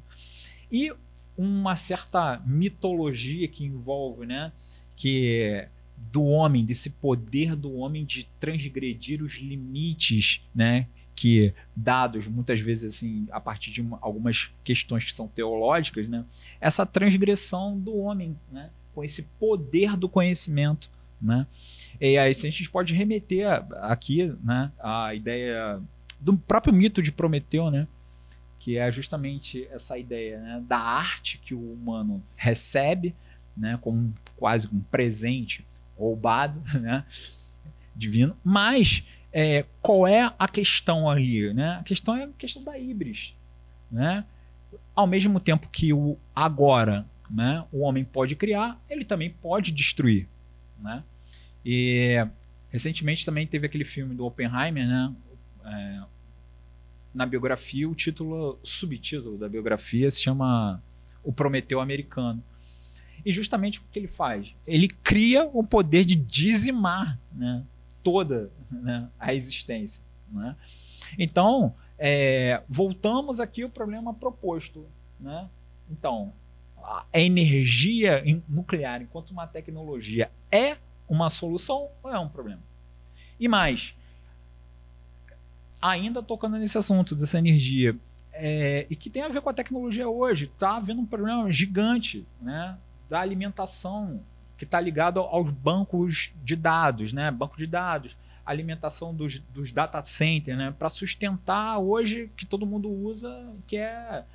E uma certa mitologia que envolve, né, que do homem, desse poder do homem de transgredir os limites, né, que dados muitas vezes assim a partir de algumas questões que são teológicas, né, essa transgressão do homem, né, com esse poder do conhecimento, né. E aí a gente pode remeter aqui, né, a ideia do próprio mito de Prometeu, né, que é justamente essa ideia, né, da arte que o humano recebe, né, como quase um presente roubado, né, divino, mas qual é a questão ali, né? A questão é a questão da híbris, né? Ao mesmo tempo que agora, né, o homem pode criar, ele também pode destruir, né? E recentemente também teve aquele filme do Oppenheimer, né? Na biografia, o subtítulo da biografia se chama O Prometeu Americano. E justamente o que ele faz? Ele cria o poder de dizimar, né, toda, né, a existência, né? Então, voltamos aqui ao problema proposto, né? Então, a energia nuclear, enquanto uma tecnologia, é uma solução ou é um problema? E mais, ainda tocando nesse assunto dessa energia, e que tem a ver com a tecnologia hoje, está havendo um problema gigante, né, da alimentação, que está ligado aos bancos de dados, né? Banco de dados. alimentação dos data centers, né? Para sustentar hoje que todo mundo usa, que é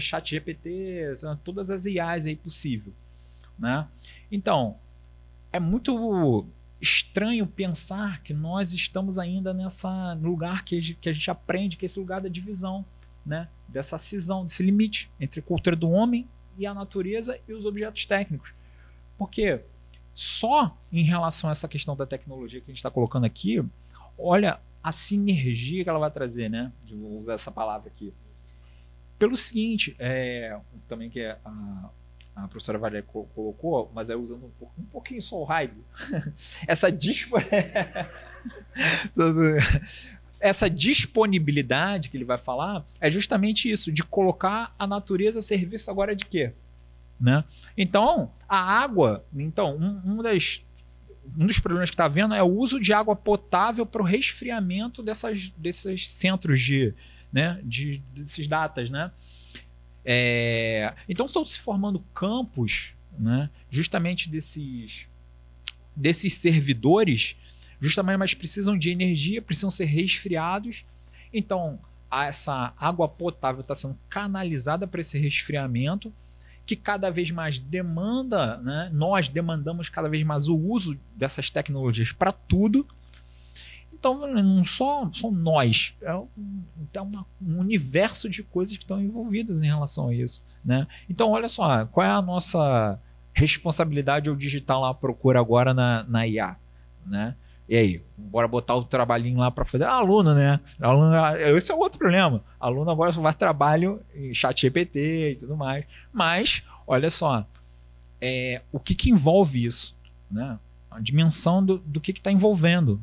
chat GPT, todas as IAs aí possível, né? Então, é muito estranho pensar que nós estamos ainda no lugar que a gente aprende, que é esse lugar da divisão, né? Dessa cisão, desse limite entre a cultura do homem e a natureza e os objetos técnicos. Porque só em relação a essa questão da tecnologia que a gente está colocando aqui, olha a sinergia que ela vai trazer, né? Vou usar essa palavra aqui. Pelo seguinte, também que a professora Valéria colocou, mas é usando um pouquinho só o raio. Essa disponibilidade que ele vai falar é justamente isso, de colocar a natureza a serviço agora de quê? Né? Então, a água, um dos problemas que está havendo é o uso de água potável para o resfriamento desses centros desses datas, né? Então estão se formando campos, né, justamente desses servidores, justamente, mas precisam de energia, precisam ser resfriados. Então essa água potável está sendo canalizada para esse resfriamento, que cada vez mais demanda, né, nós demandamos cada vez mais o uso dessas tecnologias para tudo. Então, não só nós, é um universo de coisas que estão envolvidas em relação a isso, né? Então, olha só, qual é a nossa responsabilidade ao digitar lá a procura agora na IA, né? E aí, bora botar o trabalhinho lá para fazer. Aluno, né? Esse é outro problema. Aluno agora só faz trabalho em chat GPT e tudo mais. Mas, olha só, o que envolve isso, né? A dimensão do que está envolvendo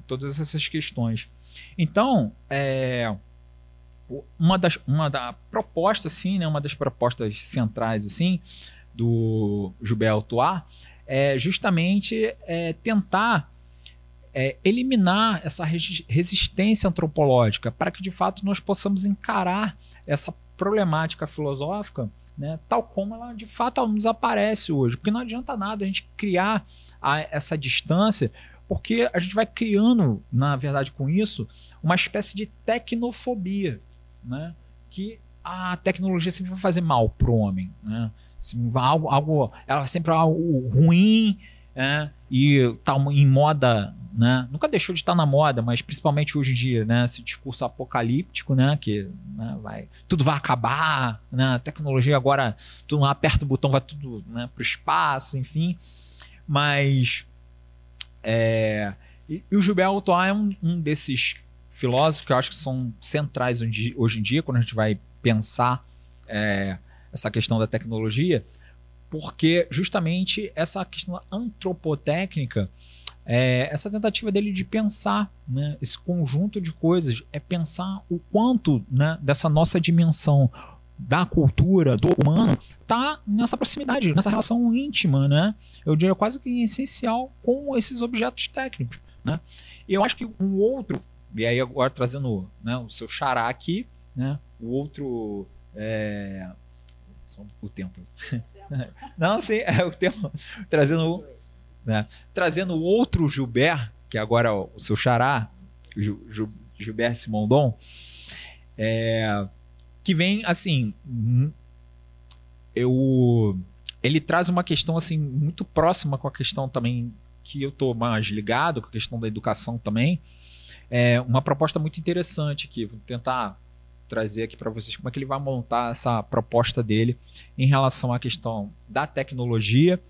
todas essas questões. Então, uma das propostas, assim, né, uma das propostas centrais, assim, do Joubert Autoir é justamente tentar eliminar essa resistência antropológica para que, de fato, nós possamos encarar essa problemática filosófica, né, tal como ela, de fato, nos aparece hoje. Porque não adianta nada a gente criar essa distância, porque a gente vai criando, na verdade, com isso, uma espécie de tecnofobia, né? Que a tecnologia sempre vai fazer mal para o homem, né? Ela sempre é algo ruim, e está em moda, né? Nunca deixou de estar na moda, mas principalmente hoje em dia, né? Esse discurso apocalíptico, né? Que, né, tudo vai acabar, né? A tecnologia agora, tu aperta o botão, vai tudo, né, para o espaço, enfim. Mas e o Joubert Autoir é um desses filósofos que eu acho que são centrais hoje em dia, quando a gente vai pensar essa questão da tecnologia, porque justamente essa questão antropotécnica, essa tentativa dele de pensar, né, esse conjunto de coisas, é pensar o quanto, né, dessa nossa dimensão da cultura, do humano, está nessa proximidade, nessa relação íntima, né? Eu diria quase que essencial com esses objetos técnicos, né? E eu acho que um outro, e aí agora trazendo, né, o seu xará aqui, né? O outro só o tempo. Não, sim, o tempo. Trazendo o outro Joubert, que agora é o seu xará, Gilbert Simondon, que vem assim, ele traz uma questão assim muito próxima com a questão também que eu estou mais ligado, com a questão da educação também. Uma proposta muito interessante aqui, vou tentar trazer aqui para vocês como é que ele vai montar essa proposta dele em relação à questão da tecnologia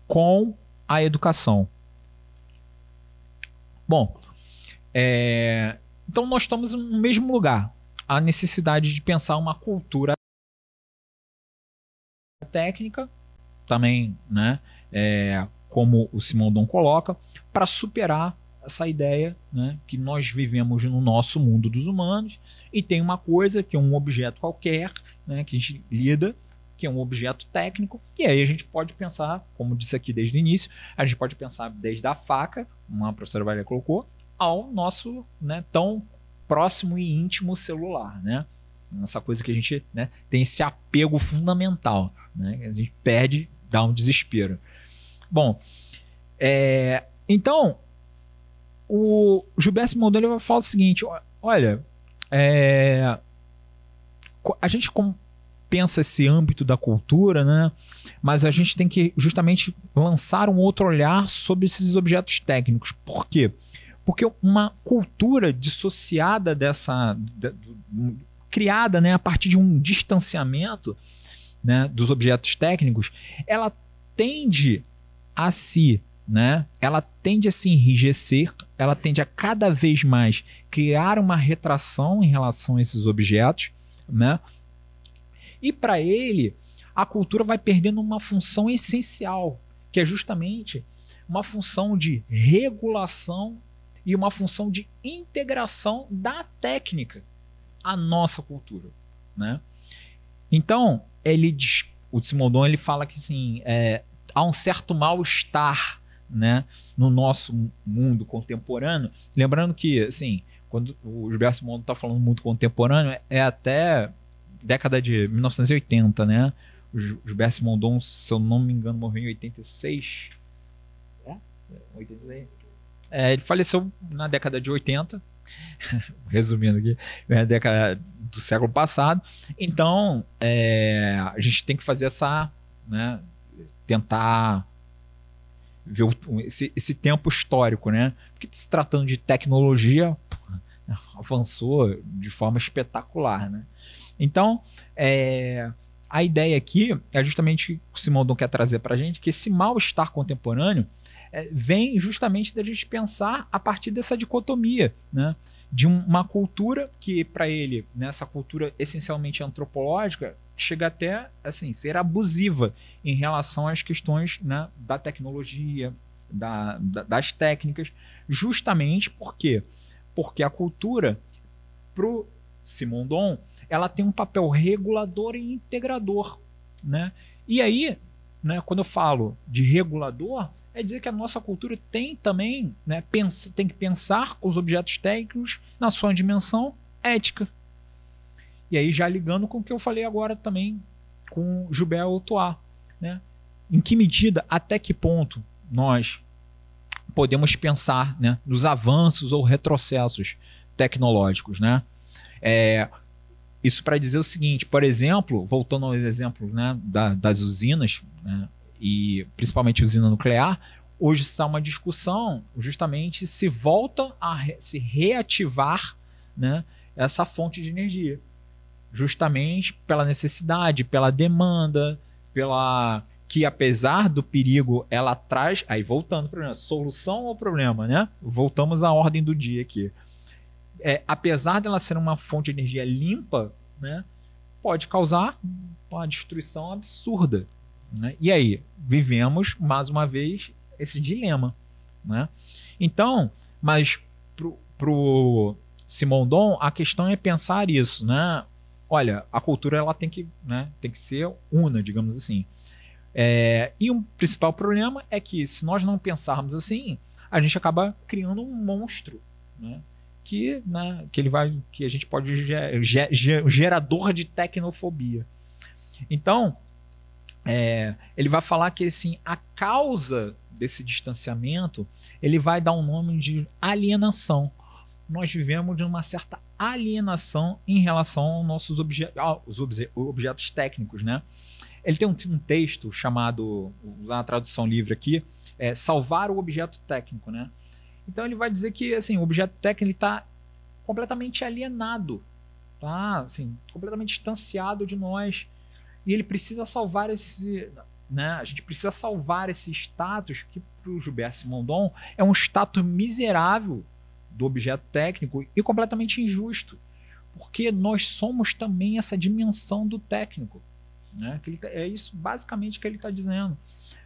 com a educação. Bom, então nós estamos no mesmo lugar. A necessidade de pensar uma cultura técnica, também, né, como o Simondon coloca, para superar essa ideia, né, que nós vivemos no nosso mundo dos humanos e tem uma coisa que é um objeto qualquer, né, que a gente lida, que é um objeto técnico, e aí a gente pode pensar, como disse aqui desde o início, a gente pode pensar desde a faca, como a professora Valéria colocou, ao nosso, né, tão próximo e íntimo celular, né? Essa coisa que a gente, né, tem esse apego fundamental, né? A gente perde, dá um desespero. Bom, então o Gilbert Simondon ele vai falar o seguinte, olha, a gente pensa esse âmbito da cultura, né? Mas a gente tem que justamente lançar um outro olhar sobre esses objetos técnicos. Por quê? Porque uma cultura dissociada criada, né, a partir de um distanciamento, né, dos objetos técnicos, ela tende a se enrijecer, ela tende a cada vez mais criar uma retração em relação a esses objetos, né? E para ele, a cultura vai perdendo uma função essencial, que é justamente uma função de regulação e uma função de integração da técnica à nossa cultura, né? Então, o Simondon ele fala que assim, há um certo mal-estar, né, no nosso mundo contemporâneo. Lembrando que, assim, quando o Gilbert Simondon está falando mundo contemporâneo, é até década de 1980, né? O Gilbert Simondon, se eu não me engano, morreu em 86. 86? Ele faleceu na década de 80, resumindo aqui, na década do século passado. Então, a gente tem que fazer essa, né, tentar ver esse tempo histórico, né? Porque se tratando de tecnologia, avançou de forma espetacular, né? Então, a ideia aqui é justamente o que o Simondon quer trazer para a gente, que esse mal-estar contemporâneo vem justamente da gente pensar a partir dessa dicotomia, né? De uma cultura que, para ele, nessa cultura essencialmente antropológica, chega até assim, ser abusiva em relação às questões, né, da tecnologia, das técnicas, justamente porque a cultura, para o Simondon, ela tem um papel regulador e integrador, né? E aí, né, quando eu falo de regulador, é dizer que a nossa cultura tem também, né, tem que pensar os objetos técnicos na sua dimensão ética. E aí já ligando com o que eu falei agora também com Gilbert Autuat, né? Em que medida, até que ponto nós podemos pensar, né, nos avanços ou retrocessos tecnológicos, né? Isso para dizer o seguinte, por exemplo, voltando ao exemplo, né, das usinas, né, e principalmente usina nuclear, hoje está uma discussão justamente se volta a se reativar, né, essa fonte de energia, justamente pela necessidade, pela demanda, que apesar do perigo ela traz, aí voltando para solução ao problema, né? Voltamos à ordem do dia aqui. Apesar dela ser uma fonte de energia limpa, né, pode causar uma destruição absurda, né? E aí, vivemos, mais uma vez, esse dilema, né? Então, mas pro Simondon, a questão é pensar isso, né? Olha, a cultura ela tem que ser una, digamos assim. E um principal problema é que, se nós não pensarmos assim, a gente acaba criando um monstro, né? Que a gente pode gerador de tecnofobia. Então, ele vai falar que assim, a causa desse distanciamento, ele vai dar um nome de alienação. Nós vivemos de uma certa alienação em relação aos nossos objetos técnicos, né? Ele tem um texto chamado, na tradução livre aqui, Salvar o Objeto Técnico, né? Então ele vai dizer que assim, o objeto técnico está completamente alienado, tá? Assim, completamente distanciado de nós. E ele precisa salvar esse, né? A gente precisa salvar esse status que para o Gilbert Simondon é um status miserável do objeto técnico e completamente injusto, porque nós somos também essa dimensão do técnico, né? É isso basicamente que ele está dizendo.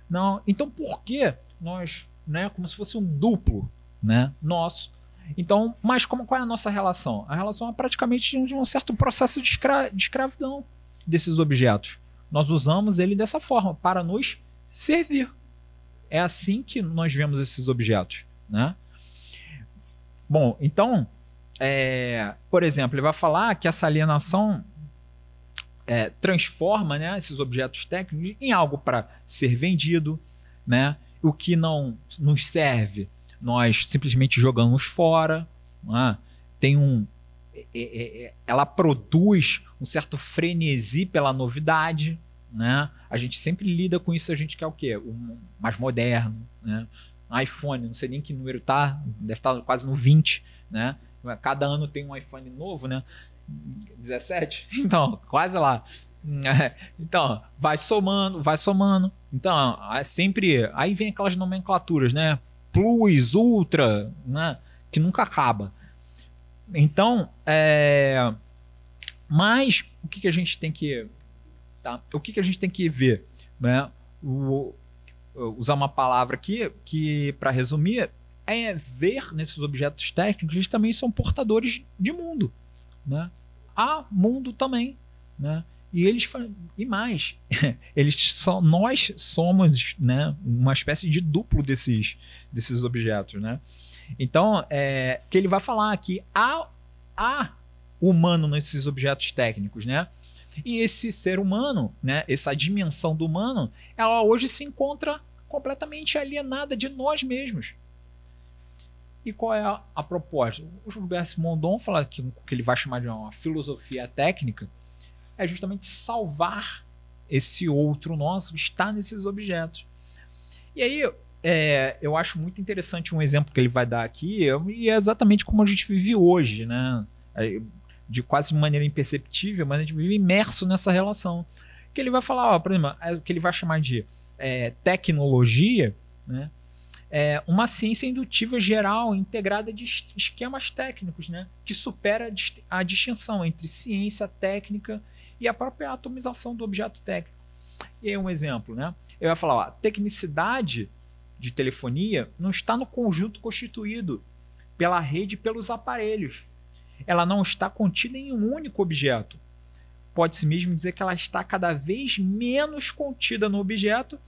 Não, então por que nós, né, como se fosse um duplo, né, nosso? Então, mas qual é a nossa relação? A relação é praticamente de um certo processo de escravidão desses objetos. Nós usamos ele dessa forma para nos servir. É assim que nós vemos esses objetos, né? Bom, então, por exemplo, ele vai falar que essa alienação transforma, né, esses objetos técnicos em algo para ser vendido, né? O que não nos serve nós simplesmente jogamos fora, né? Ela produz um certo frenesi pela novidade, né? A gente sempre lida com isso, a gente quer o quê? O mais moderno, né? iPhone, não sei nem que número tá, deve estar quase no 20, né? Cada ano tem um iPhone novo, né? 17? Então, quase lá. Então, vai somando. Então, é sempre... Aí vem aquelas nomenclaturas, né? Plus, Ultra, né? Que nunca acaba. Então, mas o que a gente tem que... Tá? O que a gente tem que ver? Né? Usar uma palavra aqui que, para resumir, é ver nesses objetos técnicos, eles também são portadores de mundo, né? Há mundo também, né? E mais, nós somos, né, uma espécie de duplo desses objetos, né? Então, que ele vai falar que há humano nesses objetos técnicos, né? E esse ser humano, né, essa dimensão do humano, ela hoje se encontra completamente alienada de nós mesmos. E qual é a proposta? O Gilbert Simondon fala que o que ele vai chamar de uma filosofia técnica é justamente salvar esse outro nosso que está nesses objetos. E aí, eu acho muito interessante um exemplo que ele vai dar aqui, e é exatamente como a gente vive hoje, né? De quase de maneira imperceptível, mas a gente vive imerso nessa relação. Que ele vai falar, por exemplo, o que ele vai chamar de tecnologia, né? Uma ciência indutiva geral integrada de esquemas técnicos, né? Que supera a distinção entre ciência técnica e a própria atomização do objeto técnico. E aí um exemplo, né? Ele vai falar, a tecnicidade de telefonia não está no conjunto constituído pela rede e pelos aparelhos. Ela não está contida em um único objeto. Pode-se mesmo dizer que ela está cada vez menos contida no objeto,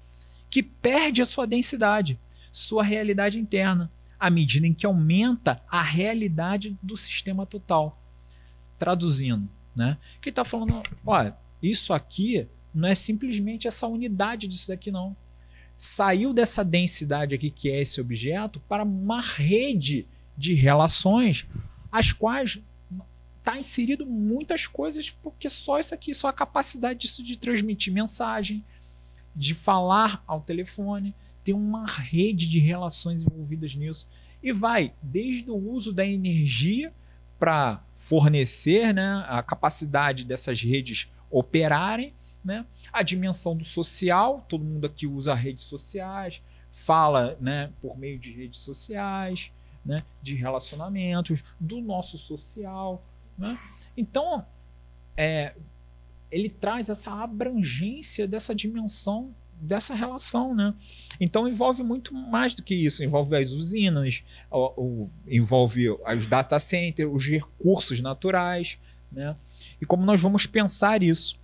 que perde a sua densidade, sua realidade interna, à medida em que aumenta a realidade do sistema total. Traduzindo, né? Que está falando, olha, isso aqui não é simplesmente essa unidade disso daqui, não. Saiu dessa densidade aqui, que é esse objeto, para uma rede de relações, as quais está inserido muitas coisas, porque só isso aqui, só a capacidade disso de transmitir mensagem, de falar ao telefone, tem uma rede de relações envolvidas nisso. E vai desde o uso da energia para fornecer, né, a capacidade dessas redes operarem, né, a dimensão do social, todo mundo aqui usa redes sociais, fala, né, por meio de redes sociais, né, de relacionamentos, do nosso social, né? Então, ele traz essa abrangência dessa dimensão, dessa relação, né? Então envolve muito mais do que isso, envolve as usinas, envolve os data centers, os recursos naturais, né? E como nós vamos pensar isso,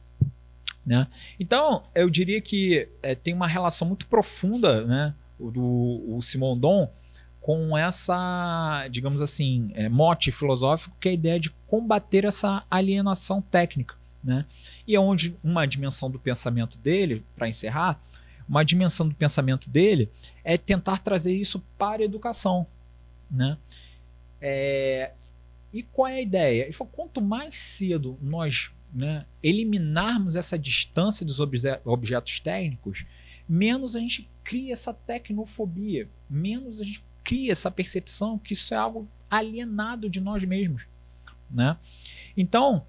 né? Então eu diria que tem uma relação muito profunda, né, do Simondon com essa, digamos assim, mote filosófico, que é a ideia de combater essa alienação técnica, né? E é onde uma dimensão do pensamento dele, para encerrar, uma dimensão do pensamento dele é tentar trazer isso para a educação, né? E qual é a ideia? Ele falou, quanto mais cedo nós, né, eliminarmos essa distância dos objetos técnicos, menos a gente cria essa tecnofobia, menos a gente cria essa percepção que isso é algo alienado de nós mesmos, né? Então,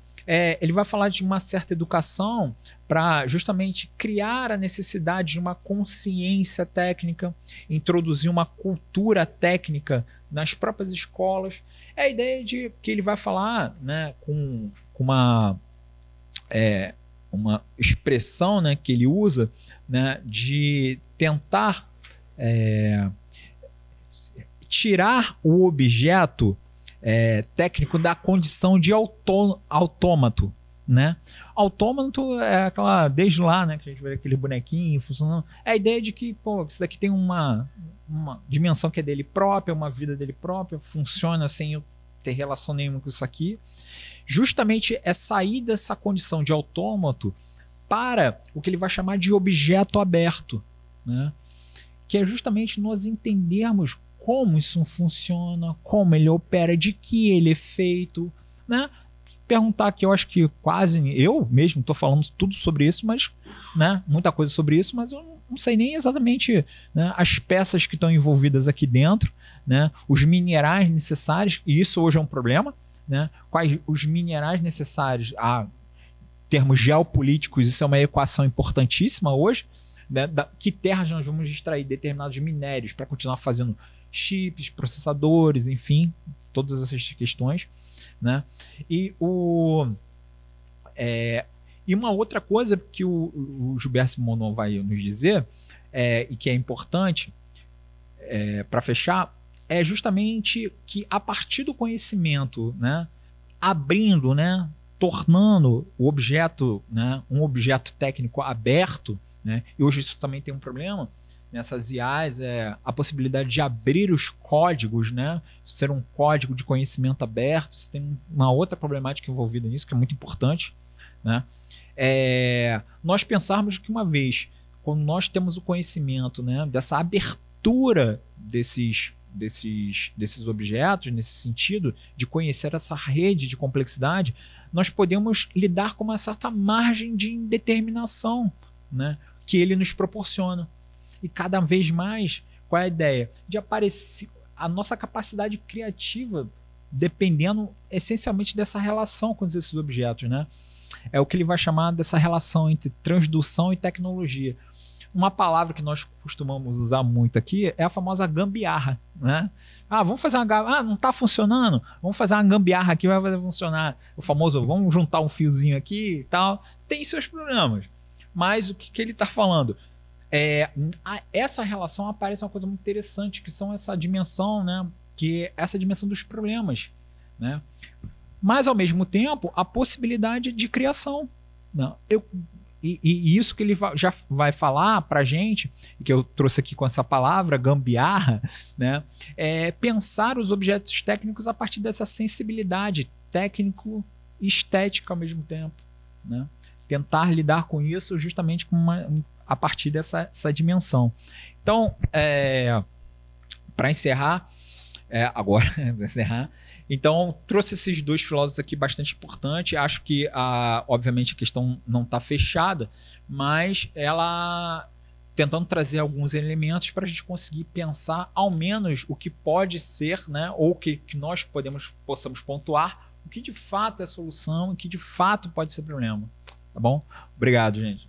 ele vai falar de uma certa educação para justamente criar a necessidade de uma consciência técnica, introduzir uma cultura técnica nas próprias escolas. É a ideia de que ele vai falar, né, com uma expressão, né, que ele usa, né, de tentar tirar o objeto técnico da condição de autômato, né? Autômato é aquela, desde lá, né, que a gente vê aquele bonequinho funcionando. É a ideia de que, pô, isso daqui tem uma dimensão que é dele própria, uma vida dele própria, funciona sem eu ter relação nenhuma com isso aqui. Justamente é sair dessa condição de autômato para o que ele vai chamar de objeto aberto, né? Que é justamente nós entendermos como isso funciona, como ele opera, de que ele é feito, né? Perguntar aqui, eu acho que quase eu mesmo estou falando tudo sobre isso, mas, né, muita coisa sobre isso, mas eu não sei nem exatamente, né, as peças que estão envolvidas aqui dentro, né, os minerais necessários, e isso hoje é um problema, né, quais os minerais necessários a termos geopolíticos, isso é uma equação importantíssima hoje, né, que terras nós vamos extrair determinados minérios para continuar fazendo chips, processadores, enfim, todas essas questões, né? E uma outra coisa que o Gilberto Simonon vai nos dizer, e que é importante para fechar, é justamente que a partir do conhecimento, né, abrindo, né, tornando o objeto, né, um objeto técnico aberto, né, e hoje isso também tem um problema, nessas IAs, a possibilidade de abrir os códigos, né? Ser um código de conhecimento aberto. Você tem uma outra problemática envolvida nisso, que é muito importante, né? Nós pensarmos que uma vez, quando nós temos o conhecimento, né, dessa abertura desses objetos, nesse sentido, de conhecer essa rede de complexidade, nós podemos lidar com uma certa margem de indeterminação, né, que ele nos proporciona. E cada vez mais, qual é a ideia? De aparecer a nossa capacidade criativa dependendo essencialmente dessa relação com esses objetos, né? É o que ele vai chamar dessa relação entre transdução e tecnologia. Uma palavra que nós costumamos usar muito aqui é a famosa gambiarra, né? Vamos fazer uma não está funcionando? Vamos fazer uma gambiarra aqui, vai funcionar. O famoso, vamos juntar um fiozinho aqui e tal. Tem seus problemas. Mas o que ele está falando? Essa relação aparece uma coisa muito interessante, que são essa dimensão, né, que é essa dimensão dos problemas, né, mas ao mesmo tempo a possibilidade de criação, né? E isso que ele já vai falar para a gente, que eu trouxe aqui com essa palavra gambiarra, né, é pensar os objetos técnicos a partir dessa sensibilidade técnico e estética ao mesmo tempo, né? Tentar lidar com isso justamente a partir dessa dimensão. Então, para encerrar, então trouxe esses dois filósofos aqui bastante importantes. Acho que, obviamente, a questão não está fechada, mas ela tentando trazer alguns elementos para a gente conseguir pensar, ao menos, o que pode ser, né, ou que nós possamos pontuar, o que de fato é solução e o que de fato pode ser problema. Tá bom? Obrigado, gente.